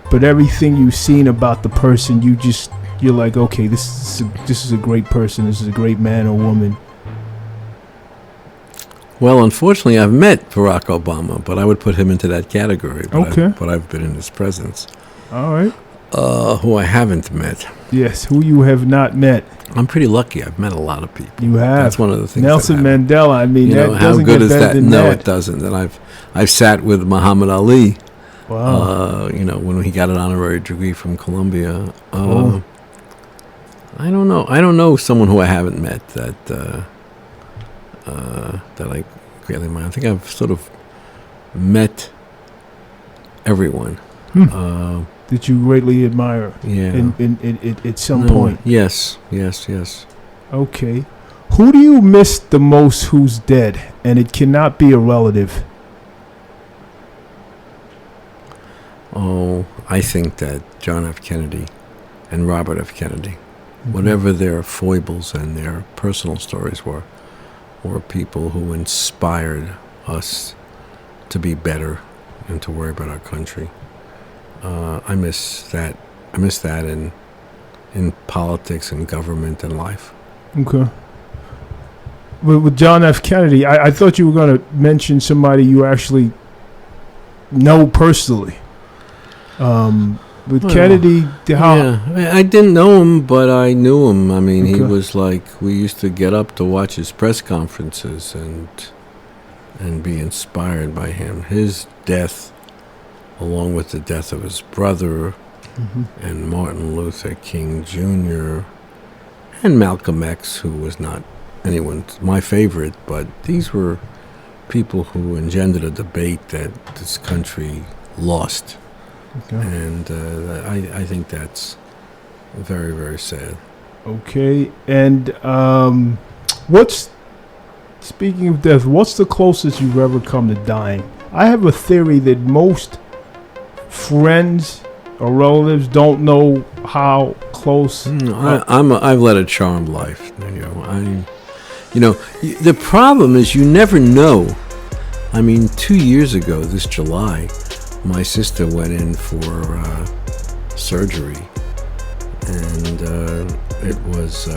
but everything you've seen about the person, you're like, okay, this is a great person. This is a great man or woman. Well, unfortunately, I've met Barack Obama, but I would put him into that category. But I've been in his presence. All right. Who I haven't met. Yes, who you have not met. I'm pretty lucky. I've met a lot of people. You have. That's one of the things. Nelson Mandela. I mean, that how doesn't good get is better that? than No, that. it doesn't. And I've sat with Muhammad Ali. Wow. When he got an honorary degree from Columbia. Oh. I don't know. I don't know someone who I haven't met that I greatly admire. I think I've sort of met everyone. That you greatly admire. Yeah. In at some point. Yes. Okay. Who do you miss the most who's dead? And it cannot be a relative. Oh, I think that John F. Kennedy and Robert F. Kennedy, whatever their foibles and their personal stories were people who inspired us to be better and to worry about our country. I miss that. I miss that in politics and government and life. Okay. With John F. Kennedy, I thought you were going to mention somebody you actually know personally. With Kennedy, I didn't know him, but I knew him. I mean, he was like, we used to get up to watch his press conferences and be inspired by him. His death, along with the death of his brother and Martin Luther King Jr. and Malcolm X, who was not my favorite, but these were people who engendered a debate that this country lost. Okay. And I think that's very, very sad. Okay. And speaking of death, what's the closest you've ever come to dying? I have a theory that most friends or relatives don't know how close. I've led a charmed life. The problem is you never know. I mean, 2 years ago, this July, my sister went in for surgery, and it was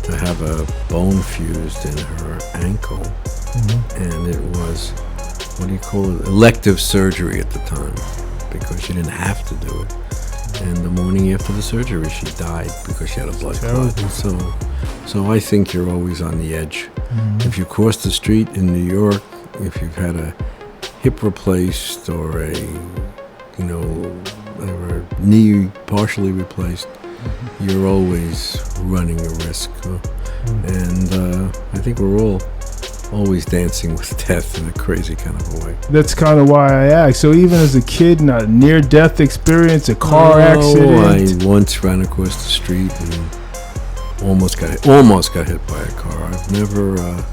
to have a bone fused in her ankle, and it was, what do you call it, elective surgery at the time, because she didn't have to do it. And the morning after the surgery, she died because she had a blood clot. So I think you're always on the edge. If you cross the street in New York, if you've had a hip replaced or a knee partially replaced, you're always running a risk. And I think we're all always dancing with death in a crazy kind of a way. That's kind of why I asked. So even as a kid, not a near-death experience, a car accident? I once ran across the street and almost got hit by a car. I've never... a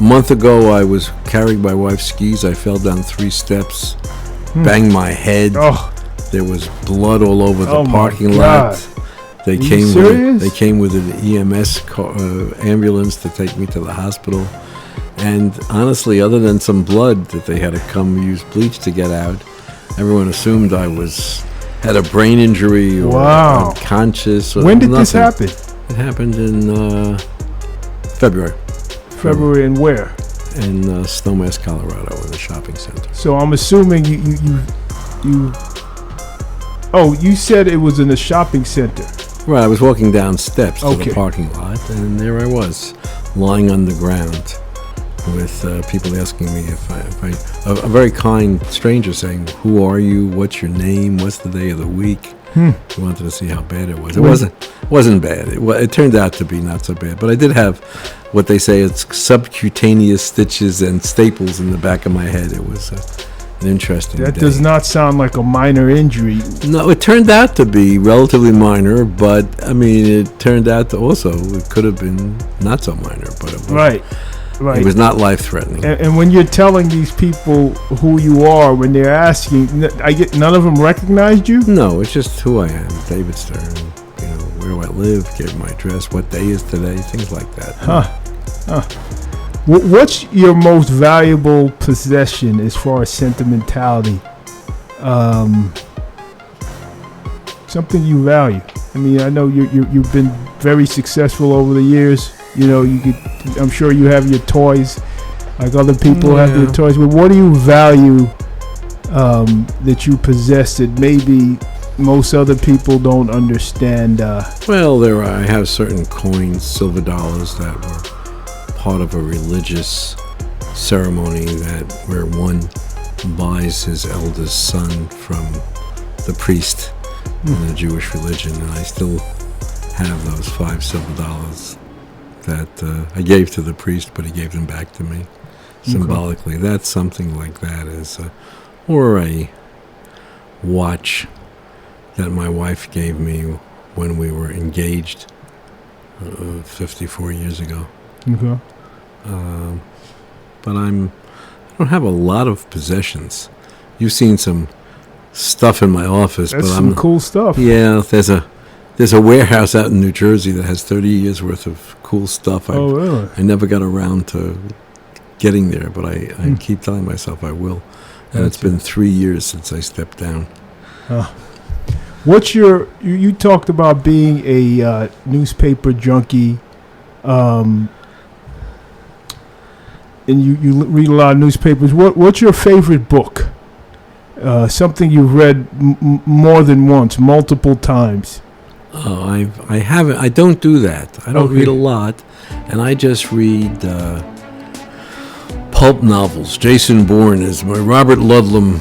month ago, I was carrying my wife's skis. I fell down 3 steps, banged my head. Oh. There was blood all over the parking lot. They came with an EMS ambulance to take me to the hospital. And honestly, other than some blood that they had to come use bleach to get out, everyone assumed I had a brain injury or unconscious. When did this happen? It happened in February. February and where? In Snowmass, Colorado, in a shopping center. So I'm assuming you. Oh, you said it was in a shopping center. Right, I was walking down steps to the parking lot, and there I was, lying on the ground, with people asking me if a very kind stranger saying, "Who are you? What's your name? What's the day of the week?" He wanted to see how bad it was. It wasn't bad. It turned out to be not so bad. But I did have what they say is subcutaneous stitches and staples in the back of my head. It was an interesting day. That does not sound like a minor injury. No, it turned out to be relatively minor, but I mean, it turned out to also, it could have been not so minor, but it was. Right. It was not life-threatening. And when you're telling these people who you are, when they're asking, none of them recognized you? No, it's just who I am, David Stern. Where do I live? Gave my address. What day is today? Things like that. What's your most valuable possession as far as sentimentality? Something you value. I mean, I know you've been very successful over the years. I'm sure you have your toys, like other people have their toys. But what do you value that you possess that maybe most other people don't understand? Well, I have certain coins, silver dollars, that were part of a religious ceremony where one buys his eldest son from the priest in the Jewish religion, and I still have those 5 silver dollars that I gave to the priest, but he gave them back to me symbolically. That's something like that, or a watch that my wife gave me when we were engaged 54 years ago. Okay. But I don't have a lot of possessions. You've seen some stuff in my office. That's but some cool stuff. Yeah, there's a warehouse out in New Jersey that has 30 years worth of cool stuff. Really? I never got around to getting there, but I keep telling myself I will. And it's been 3 years since I stepped down. What's you talked about being a newspaper junkie, and you read a lot of newspapers. What's your favorite book? Something you've read more than once, multiple times. Oh, I haven't. I don't do that. I don't read a lot, and I just read pulp novels. Jason Bourne is my Robert Ludlum.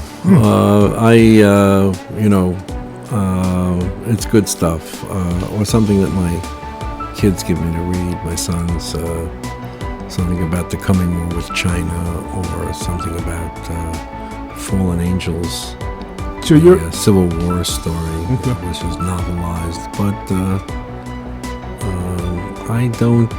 It's good stuff, or something that my kids give me to read. My sons, something about the coming war with China, or something about fallen angels. So you're a Civil War story, which is novelized, but I don't.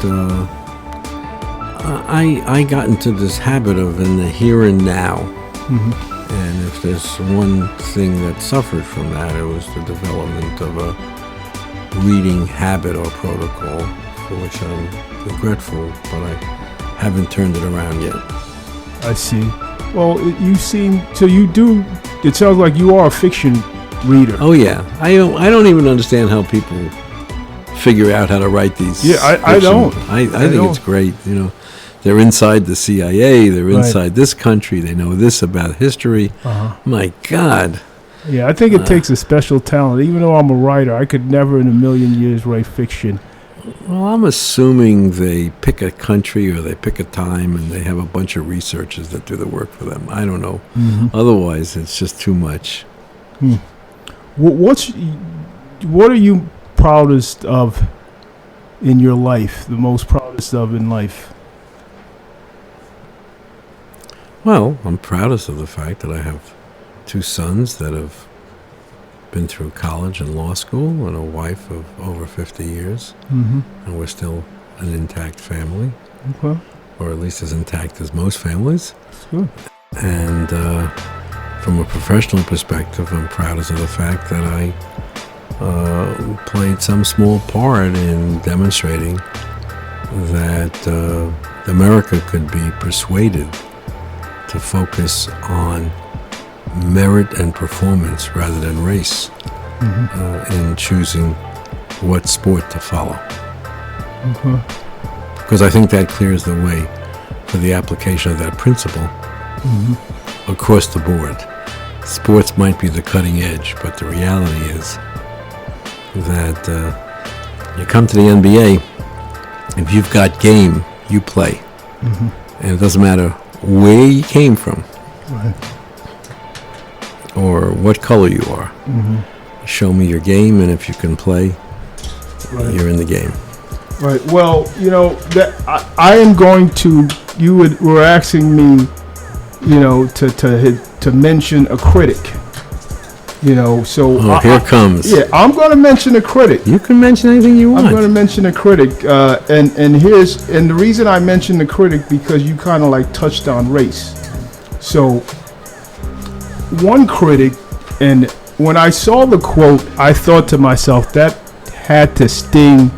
I got into this habit of in the here and now, and if there's one thing that suffered from that, it was the development of a reading habit or protocol, for which I'm regretful, but I haven't turned it around yet. I see. Well, it sounds like you are a fiction reader. Oh yeah, I don't even understand how people figure out how to write these. Yeah, I don't. I think it's great. They're inside the CIA. They're inside this country. They know this about history. My God. Yeah, I think it takes a special talent. Even though I'm a writer, I could never in a million years write fiction. Well, I'm assuming they pick a country or they pick a time and they have a bunch of researchers that do the work for them. I don't know. Otherwise, it's just too much. What are you proudest of in your life, the most proudest of in life? Well, I'm proudest of the fact that I have 2 sons that have been through college and law school, and a wife of over 50 years, and we're still an intact family, or at least as intact as most families. That's good. And from a professional perspective, I'm proudest of the fact that I played some small part in demonstrating that America could be persuaded to focus on merit and performance rather than race in choosing what sport to follow. Because I think that clears the way for the application of that principle across the board. Sports might be the cutting edge, but the reality is that you come to the NBA, if you've got game, you play. And it doesn't matter where you came from. Or what color you are. Show me your game, and if you can play, you're in the game. Right. Well, that I am going to. You were asking me, to mention a critic. So here comes. Yeah, I'm going to mention a critic. You can mention anything you want. I'm going to mention a critic, and the reason I mentioned the critic because you kind of like touched on race. So one critic, and when I saw the quote, I thought to myself that had to sting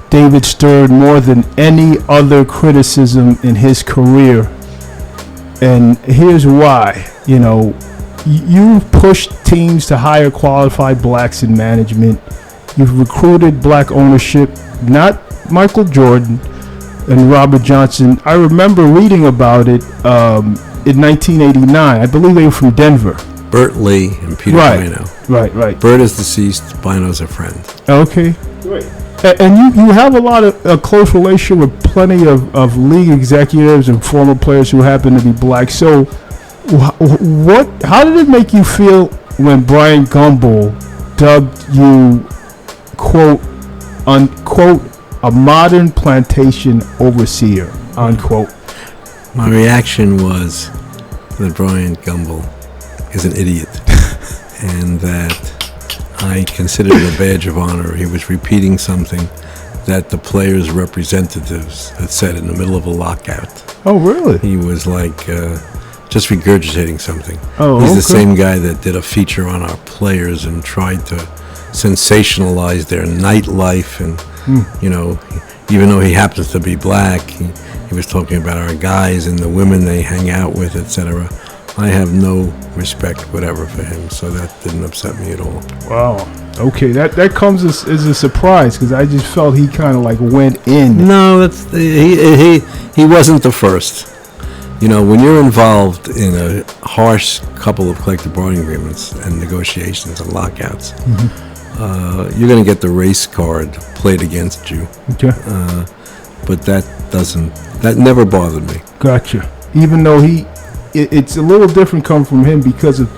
David Stern more than any other criticism in his career. And here's why. You've pushed teams to hire qualified blacks in management. You've recruited black ownership, not Michael Jordan and Robert Johnson. I remember reading about it in 1989. I believe they were from Denver. Bert Lee and Peter Bino. Right. Bert is deceased. Bino's a friend. Okay. Great. And you have a lot of a close relationship with plenty of league executives and former players who happen to be black. So, how did it make you feel when Brian Gumbel dubbed you, quote, unquote, a modern plantation overseer, unquote? My reaction was that Brian Gumbel is an idiot, and that I considered it a badge of honor. He was repeating something that the players' representatives had said in the middle of a lockout. Oh, really? He was like just regurgitating something. Oh, He's okay. the same guy that did a feature on our players and tried to sensationalize their nightlife, and you know, even though he happens to be black, he was talking about our guys and the women they hang out with, etc. I have no respect whatever for him, so that didn't upset me at all. Wow. Okay, that comes as a surprise, because I just felt he kind of like went in. No, he wasn't the first. You know, when you're involved in a harsh couple of collective bargaining agreements and negotiations and lockouts, you're going to get the race card played against you. Okay. But that never bothered me. Gotcha. Even though it's a little different coming from him because of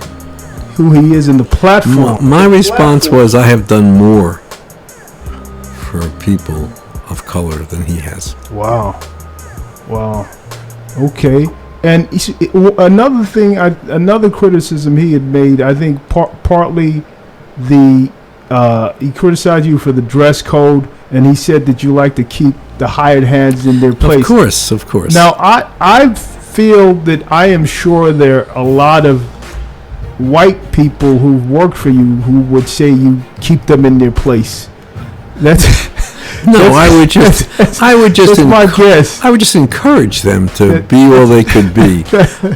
who he is in the platform. My response was, I have done more for people of color than he has. Wow. Okay. And another thing, another criticism he had made, I think partly he criticized you for the dress code, and he said that you like to keep the hired hands in their place. Of course. Now, I feel that I am sure there are a lot of white people who work for you who would say you keep them in their place. I would just my guess. I would just encourage them to be all they could be.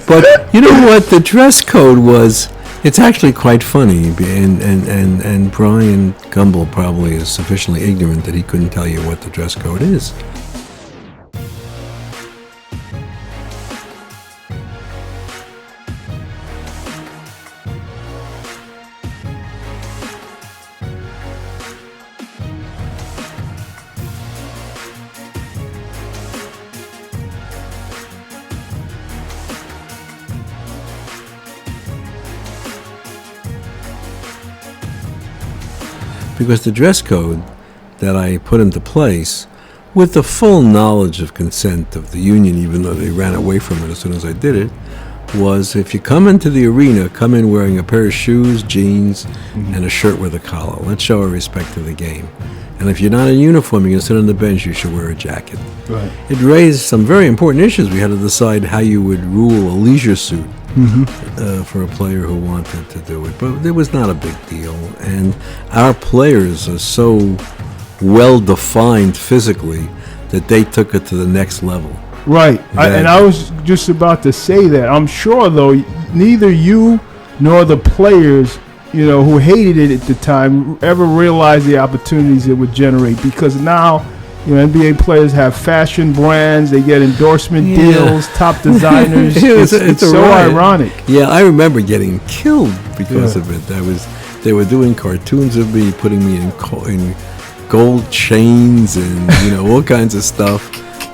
But you know what? The dress code was, it's actually quite funny, and Brian Gumbel probably is sufficiently ignorant that he couldn't tell you what the dress code is. Because the dress code that I put into place, with the full knowledge of consent of the union, even though they ran away from it as soon as I did it, was if you come into the arena, come in wearing a pair of shoes, jeans, and a shirt with a collar. Let's show our respect to the game. And if you're not in uniform, you're going to sit on the bench, you should wear a jacket. Right. It raised some very important issues. We had to decide how you would rule a leisure suit for a player who wanted to do it. But it was not a big deal. And our players are so well-defined physically that they took it to the next level. Right. And I was just about to say that. I'm sure, though, neither you nor the players, who hated it at the time, ever realized the opportunities it would generate, because now, NBA players have fashion brands, they get endorsement deals, top designers. It's so ironic. Yeah, I remember getting killed because of it. They were doing cartoons of me, putting me in gold chains and all kinds of stuff.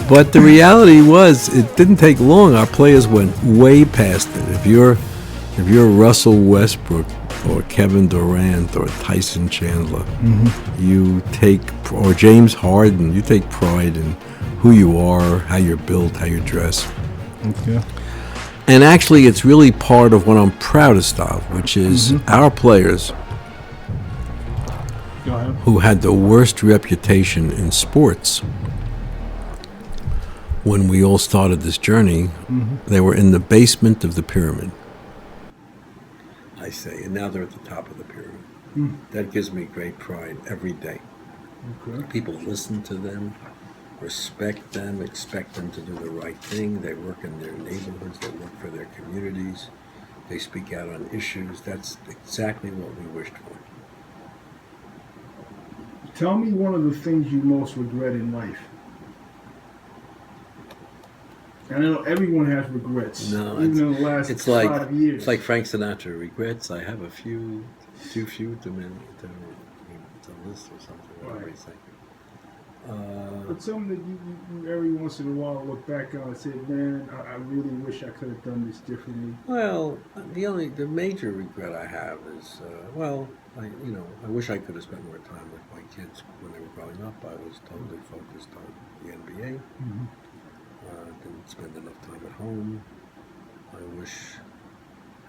But the reality was, it didn't take long. Our players went way past it. If you're Russell Westbrook or Kevin Durant or Tyson Chandler, or James Harden, you take pride in who you are, how you're built, how you dress. Okay. And actually, it's really part of what I'm proudest of, which is our players who had the worst reputation in sports. When we all started this journey, they were in the basement of the pyramid, I say, and now they're at the top of the pyramid. That gives me great pride every day. Okay. People listen to them, respect them, expect them to do the right thing. They work in their neighborhoods, they work for their communities, they speak out on issues. That's exactly what we wished for. Tell me one of the things you most regret in life. I know everyone has regrets. No, even in the last it's like 5 years. it's like Frank Sinatra. Regrets. I have a few, too few, too many to list or something. Whatever Right. he's thinking. But something that you every once in a while look back on and say, man, I really wish I could have done this differently. Well, the major regret I have is I wish I could have spent more time with my kids when they were growing up. I was totally focused on the NBA. Mm-hmm. Didn't spend enough time at home. I wish,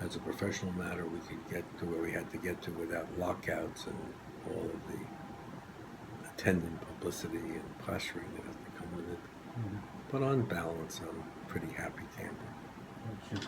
as a professional matter, we could get to where we had to get to without lockouts and all of the attendant publicity and posturing that has to come with it. Mm-hmm. But on balance, I'm a pretty happy camper. Gotcha.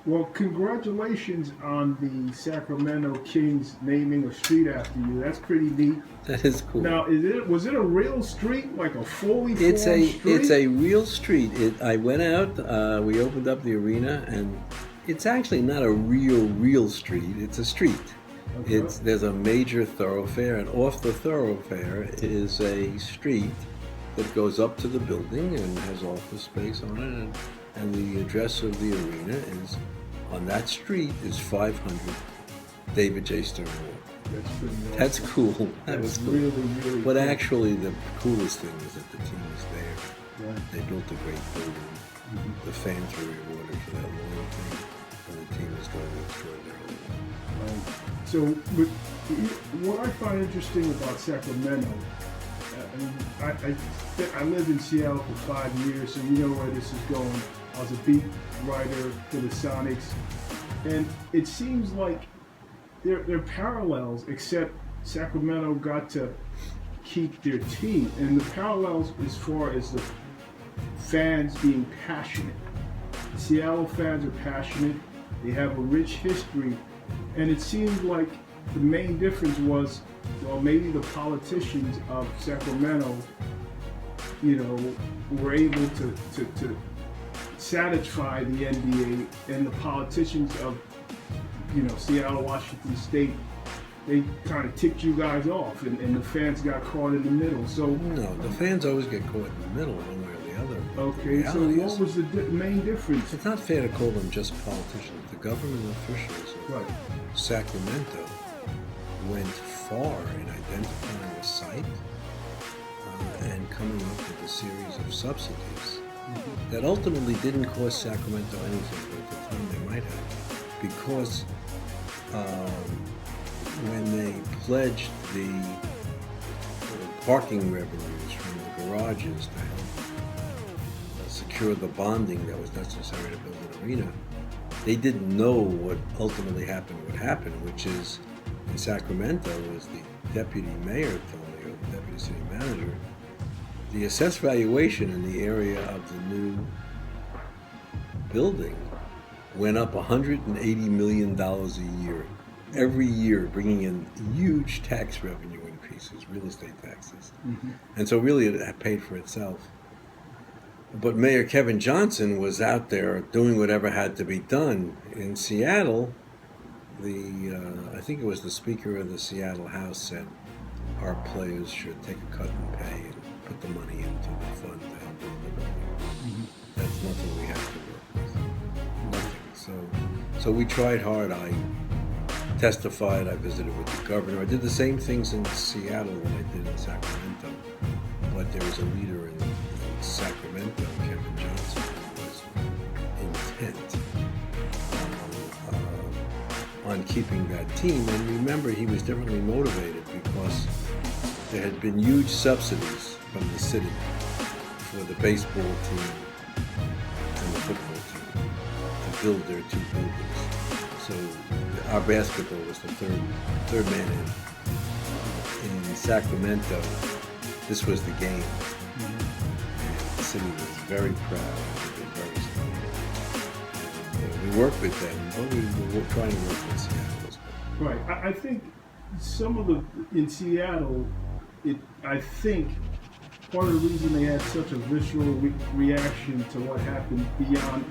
Well, congratulations on the Sacramento Kings naming a street after you. That's pretty neat. That is cool. Now, was it a real street, like a fully formed street? It's a real street. I went out. We opened up the arena, and it's actually not a real street. It's a street. Okay. There's a major thoroughfare, and off the thoroughfare is a street that goes up to the building and has office space on it, and the address of the arena is on that street is 500 David J. Stern Walk. That's pretty awesome. That's cool. That was cool. Really But cool. actually, the coolest thing is that the team was there. Right. They built a great building. Mhm. The fans were rewarded for that loyalty, and the team is going extraordinarily well. So, but what I find interesting about Sacramento, I lived in Seattle for 5 years, so you know where this is going. I was a beat writer for the Sonics, and it seems like they're parallels, except Sacramento got to keep their team, and the parallels as far as the fans being passionate. Seattle fans are passionate. They have a rich history. And it seemed like the main difference was, well, maybe the politicians of Sacramento, were able to satisfy the NBA, and the politicians of, Seattle, Washington State, they kind of ticked you guys off, and the fans got caught in the middle. So No, the fans always get caught in the middle, one way or the other. okay, so what was the main difference? It's not fair to call them just politicians. The government officials of Right. Sacramento went far in identifying a site and coming up with a series of subsidies that ultimately didn't cost Sacramento anything, but at the time they might have, because when they pledged the parking revenues from the garages to help secure the bonding that was necessary to build an arena, they didn't know what ultimately happened would happen, which is in Sacramento, as the deputy mayor told me, or the deputy city manager, the assessed valuation in the area of the new building went up $180 million a year, every year, bringing in huge tax revenue increases, real estate taxes. Mm-hmm. And so really it had paid for itself. But Mayor Kevin Johnson was out there doing whatever had to be done. In Seattle, I think it was the Speaker of the Seattle House said our players should take a cut in pay and put the money into the fund to help build the building. Mm-hmm. That's nothing we have to work with. Nothing. So we tried hard. I testified. I visited with the governor. I did the same things in Seattle when I did in Sacramento. But there was a leader in Sacramento, Kevin Johnson, who was intent on keeping that team. And remember, he was differently motivated because there had been huge subsidies from the city for the baseball team and the football team to build their two buildings. So our basketball was the third man in Sacramento. This was the game. And the city was very proud. They were very strong. And, we worked with them, but we were trying to work with Seattle as well. Right. I think some of in Seattle, I think part of the reason they had such a visceral reaction to what happened beyond,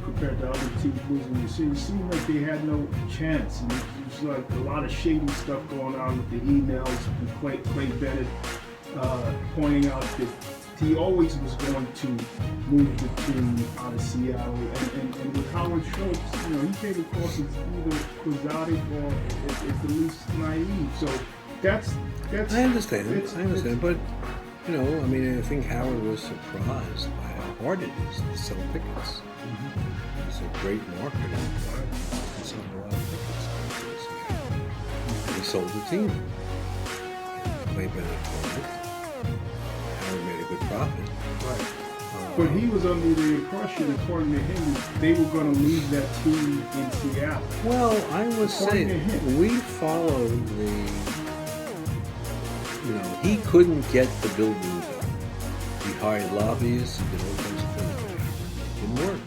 compared to other teams losing the city, it seemed like they had no chance. And it was like a lot of shady stuff going on with the emails, and Clay Bennett pointing out that he always was going to move the team out of Seattle. And with Howard Schultz, he came across as either quixotic or at the least naive. So that's. I understand, but I think Howard was surprised by how hard it is to sell tickets. Mm-hmm. He's a great marketer. He sold a lot of tickets. And he sold the team. Clay Bennett won it. Howard made a good profit. Right. But he was under the impression, according to him, they were going to leave that team in Seattle. Well, I was saying, we followed he couldn't get the building done. He hired lobbyists, he did all kinds of things. It didn't work.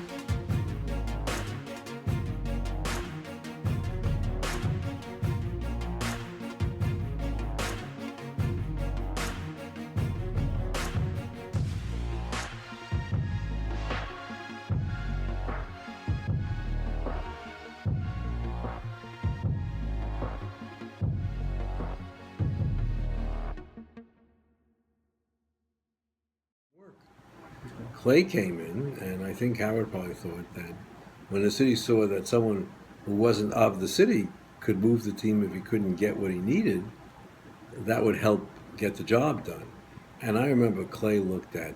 Clay came in, and I think Howard probably thought that when the city saw that someone who wasn't of the city could move the team if he couldn't get what he needed, that would help get the job done. And I remember Clay looked at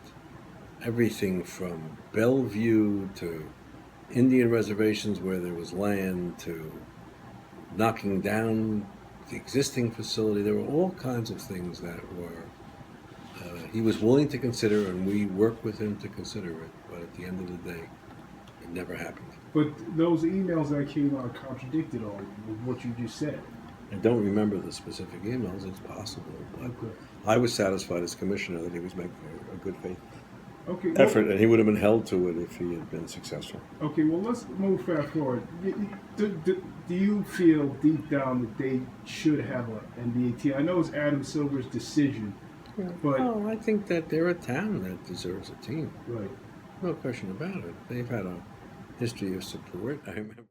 everything from Bellevue to Indian reservations where there was land to knocking down the existing facility. There were all kinds of things that were he was willing to consider, and we worked with him to consider it. But at the end of the day, it never happened. But those emails that came out contradicted all with what you just said. I don't remember the specific emails. It's possible. But I was satisfied as commissioner that he was making a good faith effort, and he would have been held to it if he had been successful. Okay, well, let's move fast forward. Do you feel deep down that they should have an NBA team? I know it's Adam Silver's decision. But I think that they're a town that deserves a team. Right. No question about it. They've had a history of support. I remember.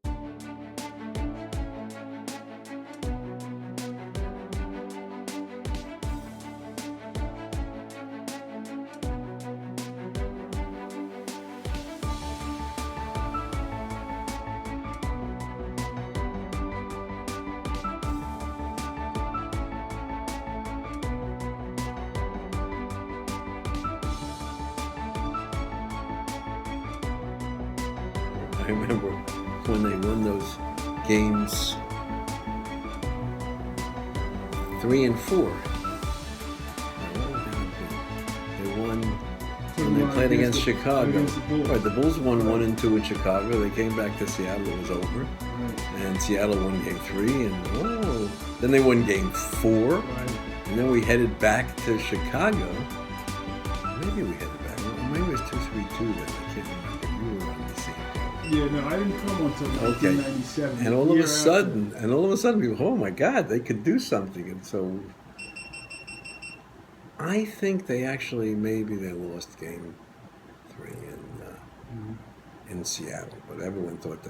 I remember when they won those games 3 and 4. They won when they played against Chicago. The Bulls won 1 and 2 in Chicago. They came back to Seattle. It was over. And Seattle won game 3. And then they won game 4. And then we headed back to Chicago. Maybe we headed back. Maybe it was 2-3-2 then. I can't remember. You were on the scene. Yeah, no, I didn't come until 1997. And all of a sudden, people, oh my God, they could do something. And so, I think they lost game 3 in Seattle, but everyone thought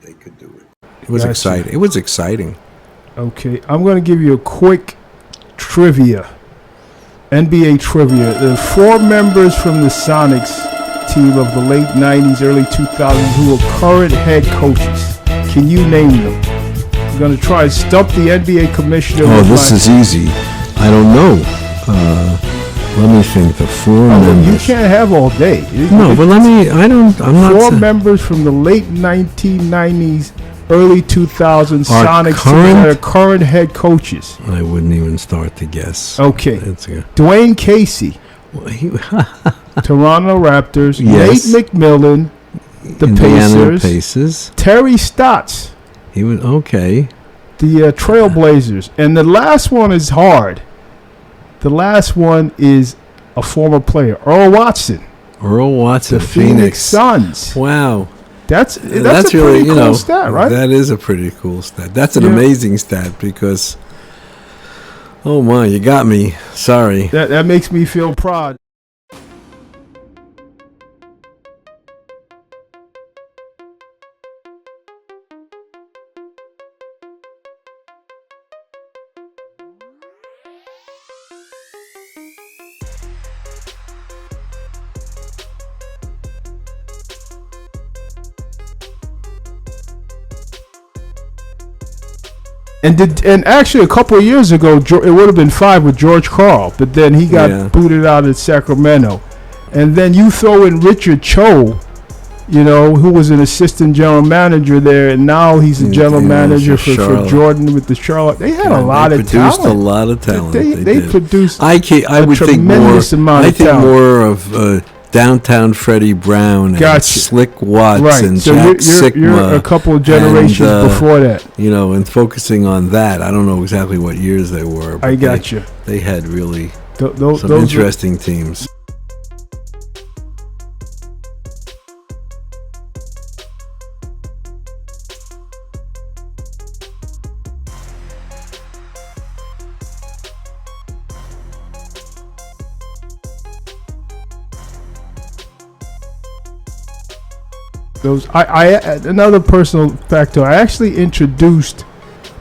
they could do it. It was exciting. It was exciting. Okay, I'm going to give you a quick trivia, NBA trivia. The 4 members from the Sonics team of the late 90s, early 2000s who are current head coaches. Can you name them? I'm going to try to stump the NBA commissioner. Oh, this is easy. I don't know. Let me think. The 4 members. You can't have all day. No, but I'm not. 4 members from the late 1990s, early 2000s Sonics that are current head coaches. I wouldn't even start to guess. Okay. Dwayne Casey. Toronto Raptors, yes. Nate McMillan, the Indiana Pacers, Terry Stotts. He was okay. The Trailblazers, and the last one is hard. The last one is a former player, Earl Watson. The Phoenix Suns. Wow, that's a really, pretty cool stat, right? That is a pretty cool stat. That's an amazing stat because, oh my, you got me. Sorry. That makes me feel proud. And actually, a couple of years ago, it would have been 5 with George Karl, but then he got booted out of Sacramento. And then you throw in Richard Cho, who was an assistant general manager there, and now he's a general manager for Jordan with the Charlotte. They had a lot of talent. They produced a lot of talent. They produced I would think amount of talent. More of Downtown Freddie Brown and Slick Watts and Jack Sigma. You're a couple of generations before that. And focusing on that, I don't know exactly what years they were. But I got you. They had really some interesting teams. Another personal factor. I actually introduced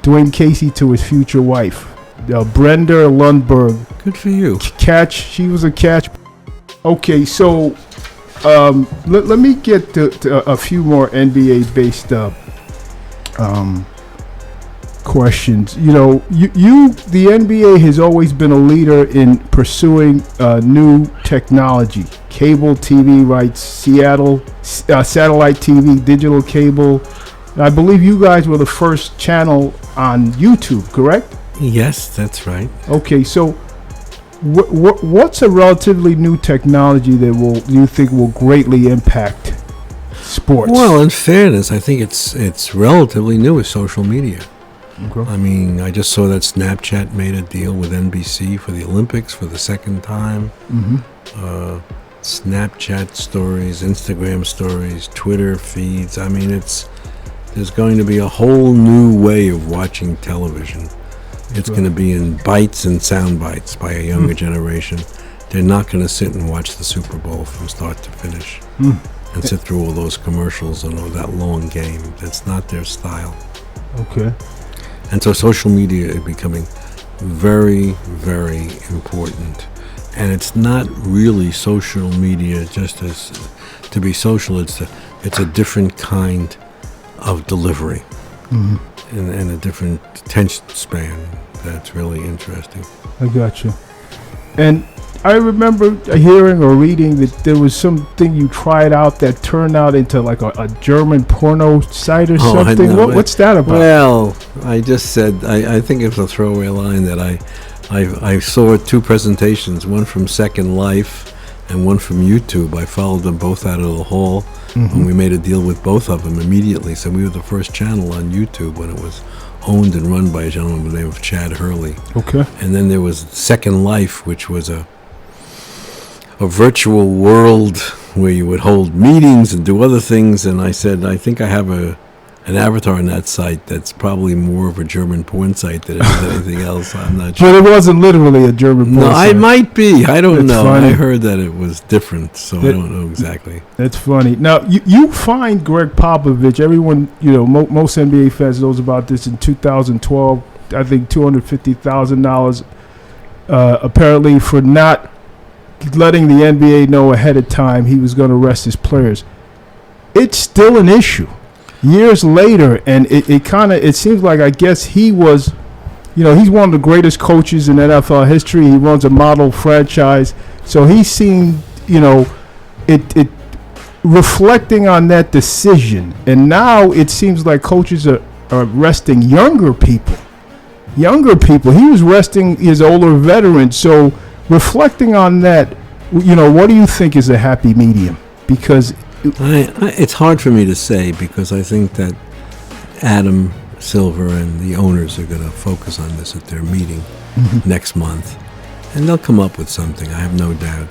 Dwayne Casey to his future wife, Brenda Lundberg. Good for you. Catch. She was a catch. Okay, so let me get to a few more NBA-based questions. The NBA has always been a leader in pursuing new technology, cable TV rights, satellite TV, digital cable. I believe you guys were the first channel on YouTube, correct? Yes, that's right. Okay, so what's a relatively new technology that you think will greatly impact sports? Well, in fairness, I think it's relatively new with social media. Okay. I mean, I just saw that Snapchat made a deal with NBC for the Olympics for the second time. Mm-hmm. Snapchat stories, Instagram stories, Twitter feeds. I mean, there's going to be a whole new way of watching television. It's going to be in bites and sound bites by a younger generation. They're not going to sit and watch the Super Bowl from start to finish and sit through all those commercials and all that long game. That's not their style. Okay. And so social media is becoming very, very important. And it's not really social media just as to be social. It's a different kind of delivery and a different attention span that's really interesting. I got you. And I remember hearing or reading that there was something you tried out that turned out into like a German porno site or something. What's that about? Well, I just said, I think it's a throwaway line that I saw 2 presentations, one from Second Life and one from YouTube. I followed them both out of the hall, and we made a deal with both of them immediately. So we were the first channel on YouTube when it was owned and run by a gentleman by the name of Chad Hurley. Okay. And then there was Second Life, which was a virtual world where you would hold meetings and do other things. And I said, I think I have an avatar on that site that's probably more of a German porn site than it is anything else. I'm not sure. But it wasn't literally a German porn site. No, it might be. I don't know. Funny. I heard that it was different, so I don't know exactly. That's funny. Now, you find Greg Popovich, everyone, most NBA fans knows about this in 2012, I think $250,000 apparently for not letting the NBA know ahead of time he was going to rest his players. It's still an issue years later, and it seems like, I guess he was, he's one of the greatest coaches in NFL history. He runs a model franchise, so he's seen, it reflecting on that decision, and now it seems like coaches are resting younger people. He was resting his older veterans. So reflecting on that, what do you think is a happy medium? Because it's hard for me to say, because I think that Adam Silver and the owners are going to focus on this at their meeting next month, and they'll come up with something, I have no doubt.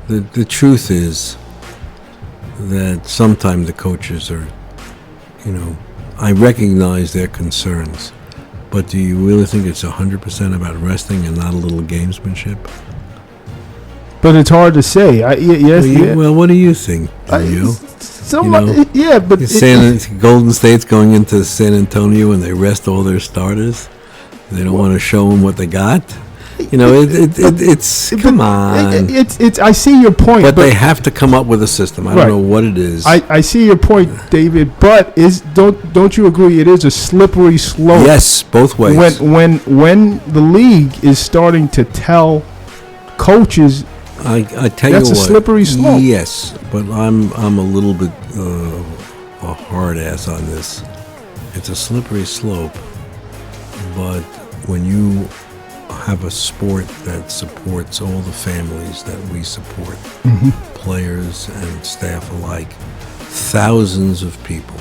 The truth is that sometimes the coaches are, I recognize their concerns, But do you really think it's 100% about resting and not a little gamesmanship? But it's hard to say. Well, what do you think, Julio? But Golden State's going into San Antonio and they rest all their starters. They don't want to show them what they got. It's come on. I see your point, but they have to come up with a system. I don't know what it is. I see your point, David. But don't you agree? It is a slippery slope. Yes, both ways. When the league is starting to tell coaches, I tell that's you what, a slippery slope. Yes, but I'm a little bit a hard ass on this. It's a slippery slope, but when you have a sport that supports all the families that we support, players and staff alike, thousands of people,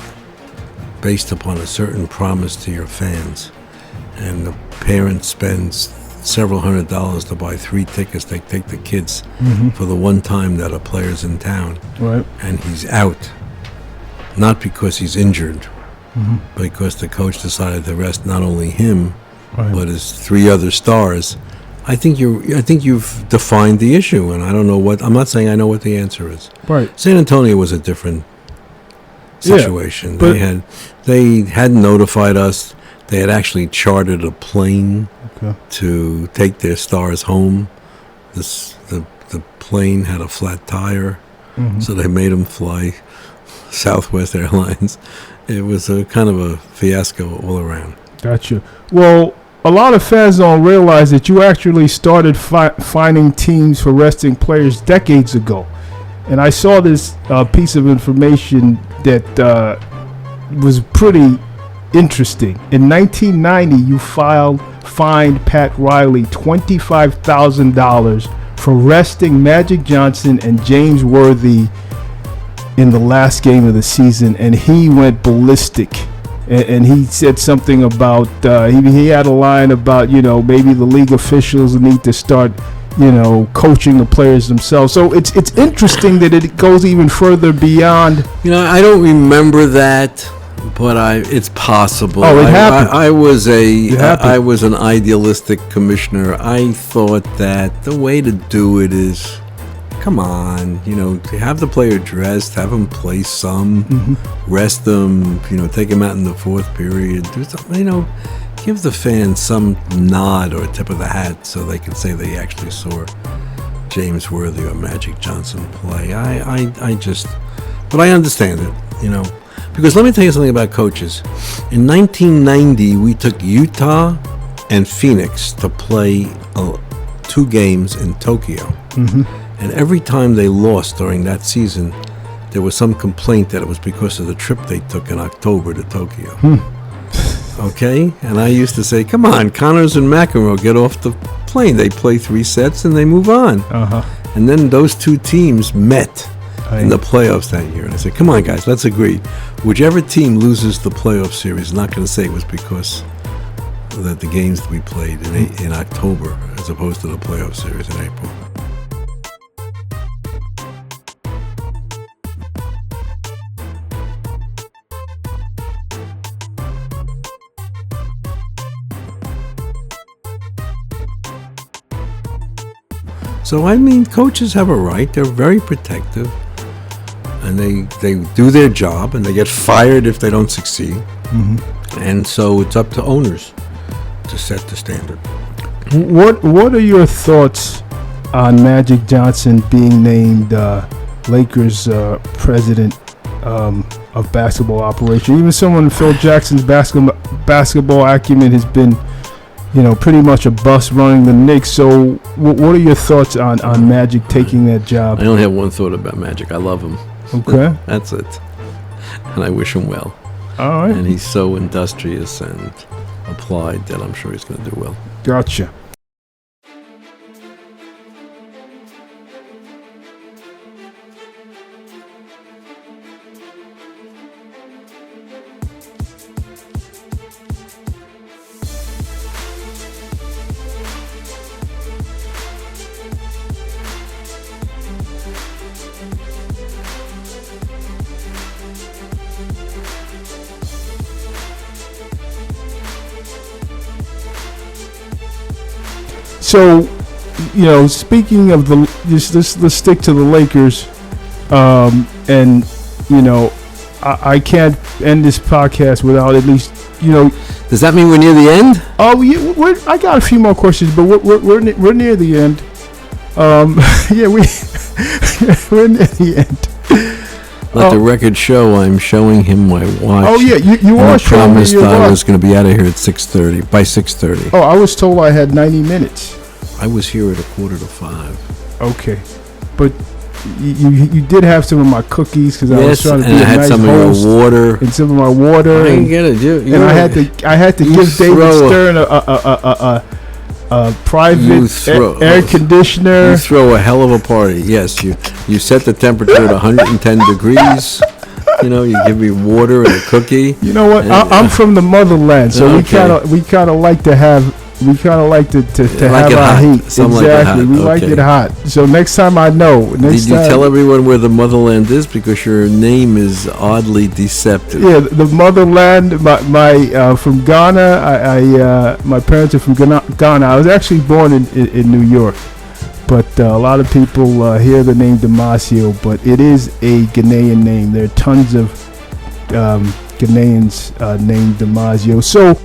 based upon a certain promise to your fans, and the parent spends several $100s to buy 3 tickets. They take the kids for the one time that a player's in town, right? And he's out, not because he's injured, but because the coach decided to rest not only him, but his 3 other stars. I think you've defined the issue, and I don't know what. I'm not saying I know what the answer is. Right. San Antonio was a different situation. Yeah, they had notified us. They had actually chartered a plane to take their stars home. The plane had a flat tire, so they made them fly Southwest Airlines. It was a kind of a fiasco all around. Gotcha. Well, a lot of fans don't realize that you actually started finding teams for resting players decades ago. And I saw this piece of information that was pretty interesting. In 1990, you fined Pat Riley $25,000 for resting Magic Johnson and James Worthy in the last game of the season, and he went ballistic. And he said something about, he had a line about, maybe the league officials need to start, coaching the players themselves. So it's interesting that it goes even further beyond. I don't remember that, but it's possible. Oh, it happened. I was an idealistic commissioner. I thought that the way to do it is, come on, have the player dressed, have them play some, rest them, take them out in the 4th period, do something, give the fans some nod or tip of the hat so they can say they actually saw James Worthy or Magic Johnson play. But I understand it, because let me tell you something about coaches. In 1990, we took Utah and Phoenix to play 2 games in Tokyo. And every time they lost during that season, there was some complaint that it was because of the trip they took in October to Tokyo. Okay? And I used to say, come on, Connors and McEnroe get off the plane. They play 3 sets and they move on. And then those 2 teams met in the playoffs that year. And I said, come on, guys, let's agree. Whichever team loses the playoff series, I'm not going to say it was because that the games we played in October as opposed to the playoff series in April. So, coaches have a right. They're very protective. And they do their job, and they get fired if they don't succeed. And so it's up to owners to set the standard. What are your thoughts on Magic Johnson being named Lakers president of basketball operation? Even someone, Phil Jackson's basketball acumen has been pretty much a bust running the Knicks. So what are your thoughts on Magic taking that job? I only have one thought about Magic. I love him. Okay. That's it. And I wish him well. All right. And he's so industrious and applied that I'm sure he's going to do well. Gotcha. So, speaking of let's stick to the Lakers. And I can't end this podcast without at least Does that mean we're near the end? Oh, yeah, I got a few more questions, but we're near the end. Yeah, we're near the end. Let the record show I'm showing him my watch. Oh yeah, you are showing me your watch. I promised I was going to be out of here at 6:30. By 6:30. Oh, I was told I had 90 minutes. I was here at 4:45. Okay, but you did have some of my cookies because I was trying to be a nice host. And I had some of your water. And some of my water. I didn't get it. And I had to give David Stern a private air conditioner. You throw a hell of a party. Yes, you set the temperature at 110 degrees. You give me water and a cookie. You know what? I'm from the motherland, so we kind of like to have. We kind of like to have our hot. heat. Some exactly. We like it hot. So next time I know. Did you tell everyone where the motherland is? Because your name is oddly deceptive. Yeah, the motherland. My from Ghana. My parents are from Ghana. I was actually born in New York, but a lot of people hear the name Damasio, but it is a Ghanaian name. There are tons of Ghanaians named Damasio. So.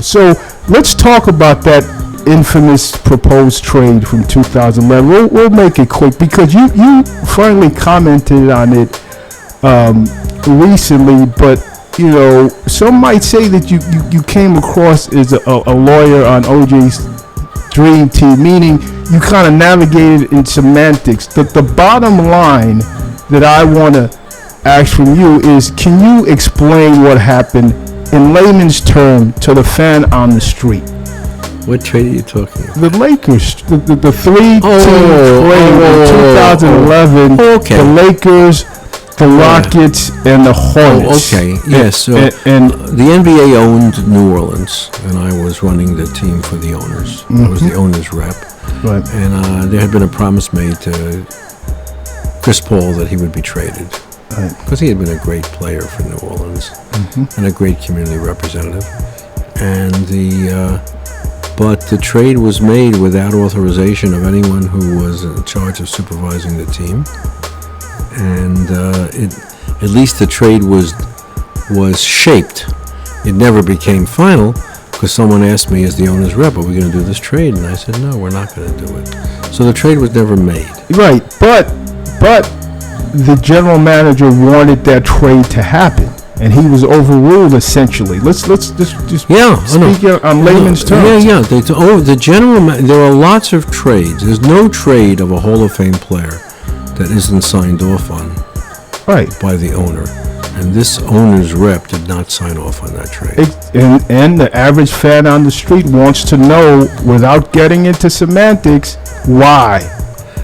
So let's talk about that infamous proposed trade from 2011. We'll make it quick because you finally commented on it recently, but some might say that you came across as a lawyer on OJ's Dream Team, meaning you kind of navigated in semantics. The bottom line that I want to ask from you is, can you explain what happened in layman's term to the fan on the street? What trade are you talking about? The Lakers, the three-team trade in 2011. Okay. The Lakers, the Rockets, and the Hornets. Okay. Yes. So and the NBA owned New Orleans, and I was running the team for the owners. Mm-hmm. I was the owners rep. Right. And there had been a promise made to Chris Paul that he would be traded. Because he had been a great player for New Orleans and a great community representative, but the trade was made without authorization of anyone who was in charge of supervising the team, and at least the trade was shaped. It never became final because someone asked me as the owner's rep, "Are we going to do this trade?" And I said, "No, we're not going to do it." So the trade was never made. Right, but. The general manager wanted that trade to happen, and he was overruled essentially. Let's just speak on layman's terms. Yeah. The general. There are lots of trades. There's no trade of a Hall of Fame player that isn't signed off on, by the owner. And this owner's rep did not sign off on that trade. And the average fan on the street wants to know, without getting into semantics, why.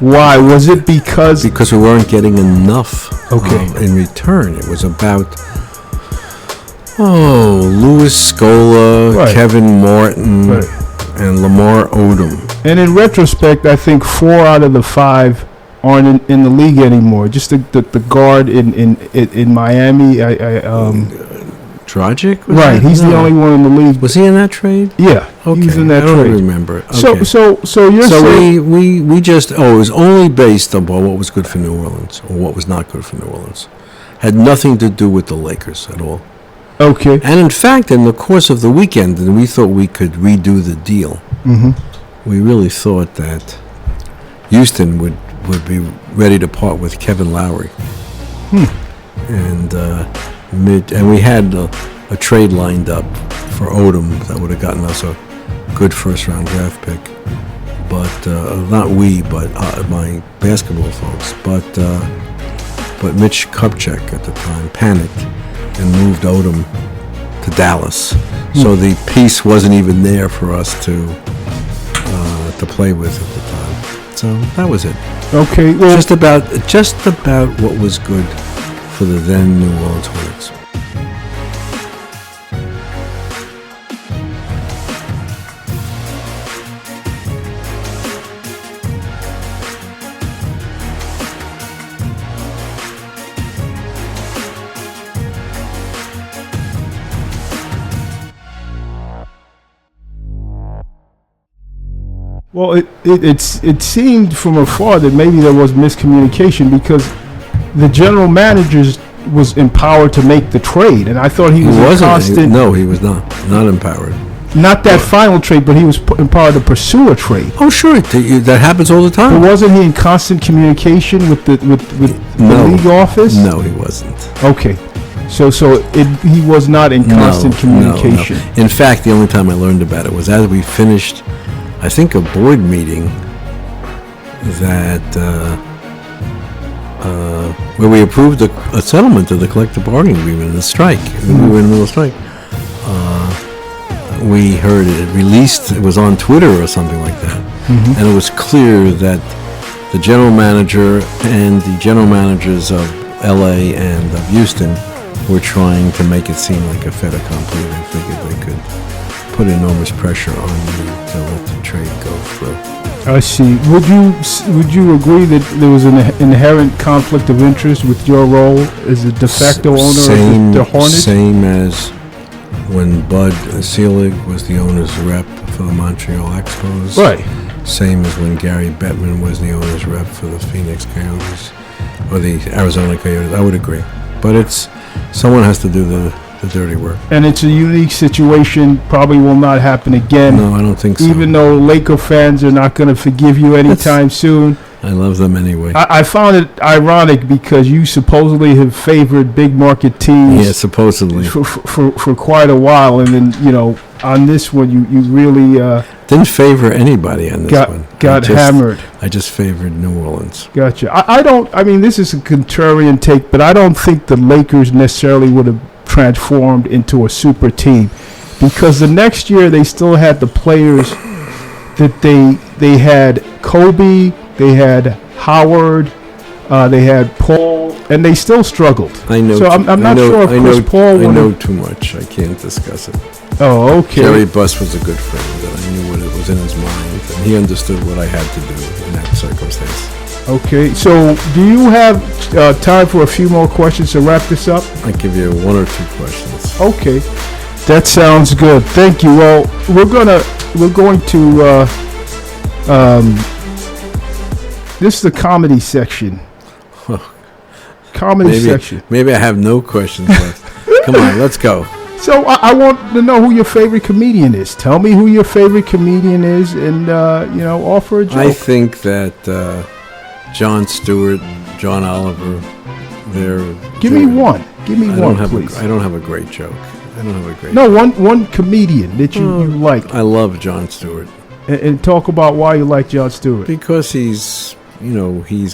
Why? Was it because we weren't getting enough in return? It was about Louis Scola, Kevin Martin, and Lamar Odom. And in retrospect, I think 4 out of the 5 aren't in the league anymore. Just the guard in Miami. Dragic? Right, he's the only one in the league. Was he in that trade? Yeah, okay. He was in that trade. I don't remember. Okay. So you're saying we just it was only based upon what was good for New Orleans or what was not good for New Orleans. Had nothing to do with the Lakers at all. Okay. And in fact, in the course of the weekend, we thought we could redo the deal. Mm-hmm. We really thought that Houston would be ready to part with Kevin Lowry. And we had a trade lined up for Odom that would have gotten us a good first-round draft pick, but not we, but my basketball folks. But Mitch Kupchak at the time panicked and moved Odom to Dallas, so the piece wasn't even there for us to play with at the time. So that was it. Okay, well, just about what was good for the then New Orleans Hornets. Well, it seemed from afar that maybe there was miscommunication because the general manager was empowered to make the trade, and I thought he was constant. No, he was not empowered. Not that final trade, but he was empowered to pursue a trade. Oh, sure, that happens all the time. But wasn't he in constant communication with the league office? No, he wasn't. Okay, so he was not in constant communication. No. In fact, the only time I learned about it was as we finished, I think, a board meeting that where we approved a settlement of the collective bargaining agreement in the strike. We were in the middle of strike. We heard it released. It was on Twitter or something like that, and it was clear that the general manager and the general managers of L.A. and of Houston were trying to make it seem like a fait accompli. They figured they could put enormous pressure on you to let the trade go through. I see. Would you agree that there was an inherent conflict of interest with your role as a de facto owner of the Hornets? Same as when Bud Selig was the owner's rep for the Montreal Expos. Right. Same as when Gary Bettman was the owner's rep for the Phoenix Coyotes or the Arizona Coyotes. I would agree. But someone has to do the dirty work. And it's a unique situation, probably will not happen again. No, I don't think so. Even though Laker fans are not going to forgive you anytime soon. I love them anyway. I found it ironic because you supposedly have favored big market teams. Yeah, supposedly. For quite a while. And then, on this one, you really... didn't favor anybody on this one. Got hammered. I just favored New Orleans. Gotcha. This is a contrarian take, but I don't think the Lakers necessarily would have transformed into a super team because the next year they still had the players that they had Kobe, they had Howard, they had Paul, and they still struggled. I know. So I'm not sure if Chris Paul would. I know too much. I can't discuss it. Oh, okay. Jerry Buss was a good friend, and I knew what it was in his mind, and he understood what I had to do in that circumstance. Okay, so do you have time for a few more questions to wrap this up? I'll give you one or two questions. Okay, that sounds good. Thank you. Well, we're going to this is the comedy section. Section. Maybe I have no questions left. Come on, let's go. So I want to know who your favorite comedian is. Tell me who your favorite comedian is, and offer a joke. I think that Jon Stewart, John Oliver, Give me one, please. I don't have a great joke. One comedian that you like. I love Jon Stewart. And talk about why you like Jon Stewart. Because he's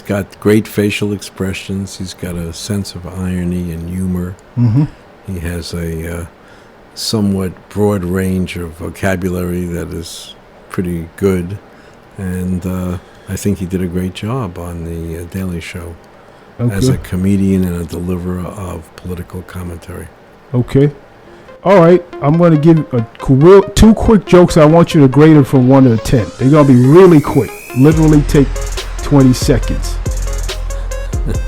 got great facial expressions. He's got a sense of irony and humor. Mm-hmm. He has a somewhat broad range of vocabulary that is pretty good. And I think he did a great job on the Daily Show as a comedian and a deliverer of political commentary. Okay. All right. I'm going to give two quick jokes. I want you to grade them from 1 to 10. They're going to be really quick. Literally take 20 seconds.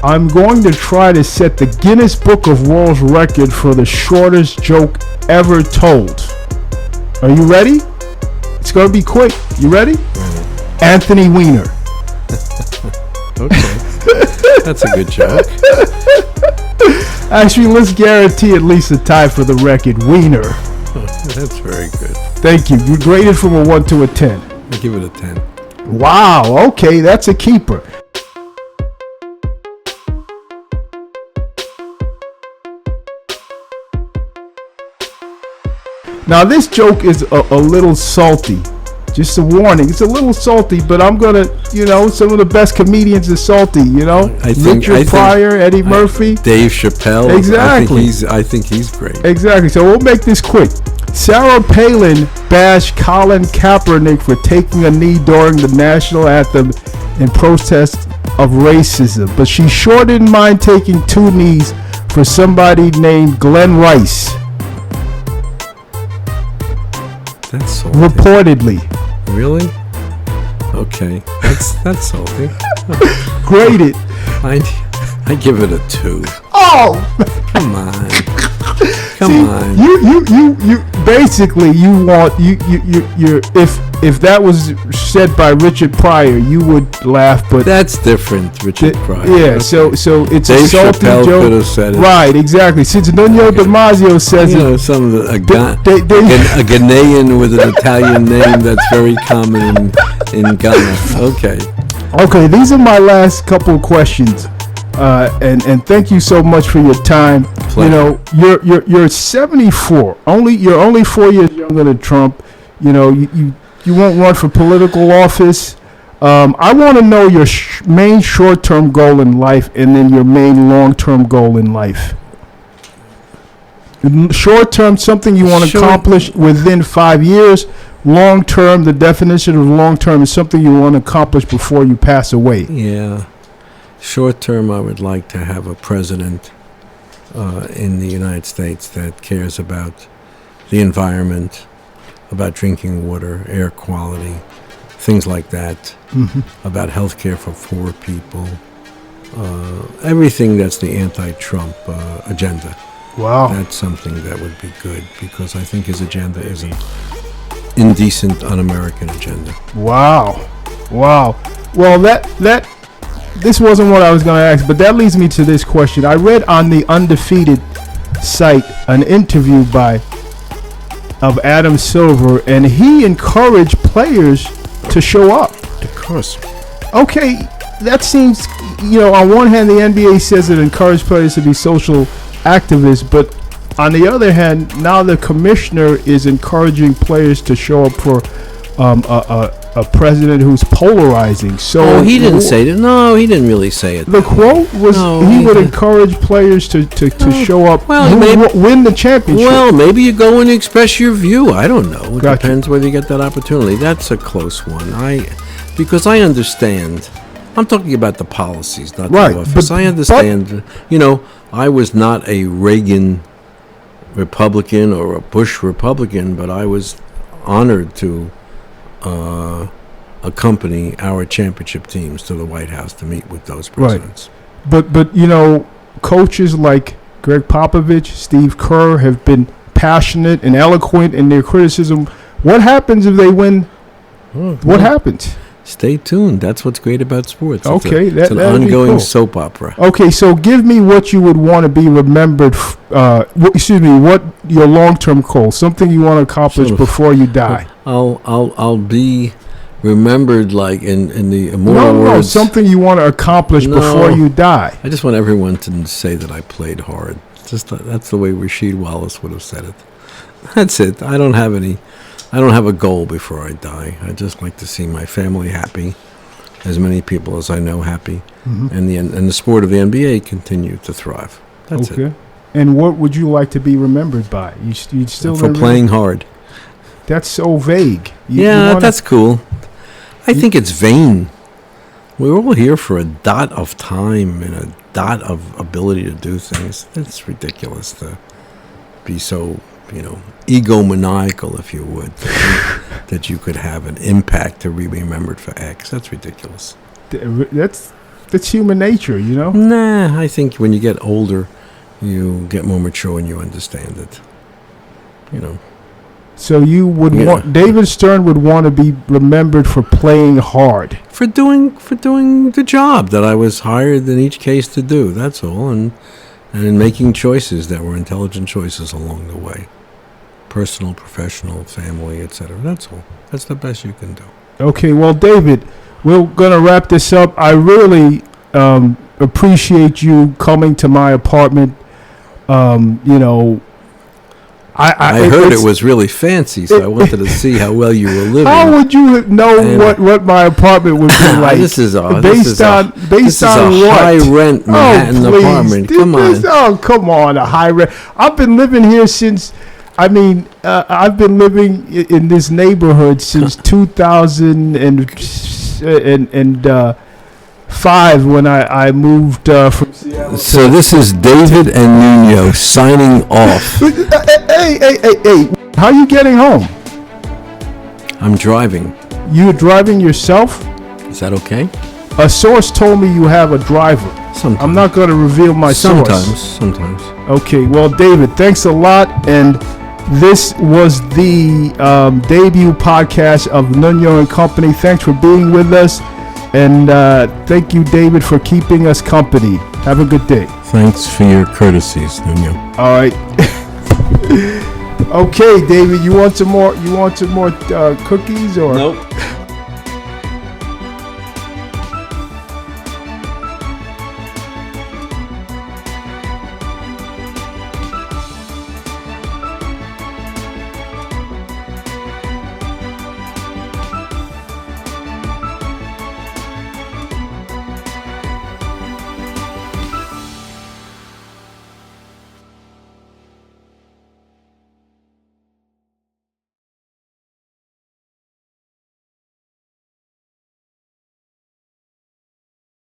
I'm going to try to set the Guinness Book of World Record for the shortest joke ever told. Are you ready? It's going to be quick. You ready? Right. Anthony Weiner. Okay. That's a good joke. Actually, let's guarantee at least a tie for the record. Weiner. That's very good. Thank you. You graded from a 1 to a 10. I give it a 10. Wow. Okay, that's a keeper. Now, this joke is a little salty. Just a warning. It's a little salty, but I'm going to, some of the best comedians are salty, Richard Pryor, Eddie Murphy. Dave Chappelle. Exactly. I think he's great. Exactly. So we'll make this quick. Sarah Palin bashed Colin Kaepernick for taking a knee during the national anthem in protest of racism, but she sure didn't mind taking 2 knees for somebody named Glenn Rice. That's salty. Reportedly. Really? Okay. That's salty. Grade it. I give it a 2. Oh! Come on. Come on. You basically you want you if that was said by Richard Pryor, you would laugh, but That's different, Richard Pryor. yeah. So it's Dave a salty Chappelle joke. could have said it. Right, exactly. Since Nunyo Damasio says You know, it, some of the, a they- Ghanaian with an Italian name that's very common in Ghana. Okay. okay, these are my last couple of questions. And thank you so much for your time. Pleasure. You know, you're 74. You're only 4 years younger than Trump. You know, you won't run for political office. I want to know your main short-term goal in life, and then your main long-term goal in life. Short-term, something you want to accomplish within 5 years. Long-term, the definition of long-term is something you want to accomplish before you pass away. Yeah. Short term, I would like to have a president in the United States that cares about the environment, about drinking water, air quality, things like that, about health care for poor people, everything that's the anti-Trump agenda. Wow. That's something that would be good, because I think his agenda is an indecent, un-American agenda. Wow. Well, this wasn't what I was going to ask, but that leads me to this question. I read on the Undefeated site an interview of Adam Silver, and he encouraged players to show up. Of course. Okay, that seems, on one hand, the NBA says it encourages players to be social activists, but on the other hand, now the commissioner is encouraging players to show up for a president who's polarizing. So he didn't say that. No, he didn't really say it. The quote was he would encourage players to show up, win the championship. Well, maybe you go and express your view. I don't know. It Gotcha. depends whether you get that opportunity. That's a close one. Because I understand. I'm talking about the policies, not Right, the office. but- I understand. I was not a Reagan Republican or a Bush Republican, but I was honored to accompany our championship teams to the White House to meet with those presidents. But coaches like Greg Popovich, Steve Kerr have been passionate and eloquent in their criticism. What happens if they win? What happens? Stay tuned. That's what's great about sports. Okay, it's an that'd be ongoing cool. soap opera. Okay, so give me what you would want to be remembered. What your long-term goal? Something you want to accomplish before you die. I'll be remembered like in the immortal words. No, something you want to accomplish before you die. I just want everyone to say that I played hard. That's the way Rasheed Wallace would have said it. That's it. I don't have a goal before I die. I just like to see my family happy, as many people as I know happy, and the sport of the NBA continue to thrive. That's it. And what would you like to be remembered by? You still For playing hard. That's so vague. That's cool. I think it's vain. We're all here for a dot of time and a dot of ability to do things. It's ridiculous to be so, egomaniacal, if you would, that you could have an impact to be remembered for X. That's ridiculous. That's human nature, Nah, I think when you get older, you get more mature and you understand it. So you would want David Stern would want to be remembered for playing hard, for doing the job that I was hired in each case to do. That's all, and in making choices that were intelligent choices along the way, personal, professional, family, etc. That's all. That's the best you can do. Okay, well, David, we're gonna wrap this up. I really appreciate you coming to my apartment. I heard it was really fancy, so I wanted to see how well you were living. How would you know what my apartment would be like? This is a what? High rent Manhattan apartment. Come on. Come on, a high rent. I've been living here since. I've been living in this neighborhood since 2005 when I moved from Seattle. So this is David and Nunyo signing off. Hey! How are you getting home? I'm driving. You're driving yourself? Is that okay? A source told me you have a driver. Sometimes. I'm not going to reveal my source. Sometimes. Okay, well, David, thanks a lot. And this was the debut podcast of NUNYO Company. Thanks for being with us. And thank you, David, for keeping us company. Have a good day. Thanks for your courtesies, NUNYO. All right. Okay, David, you want some more? You want some more cookies or? Nope.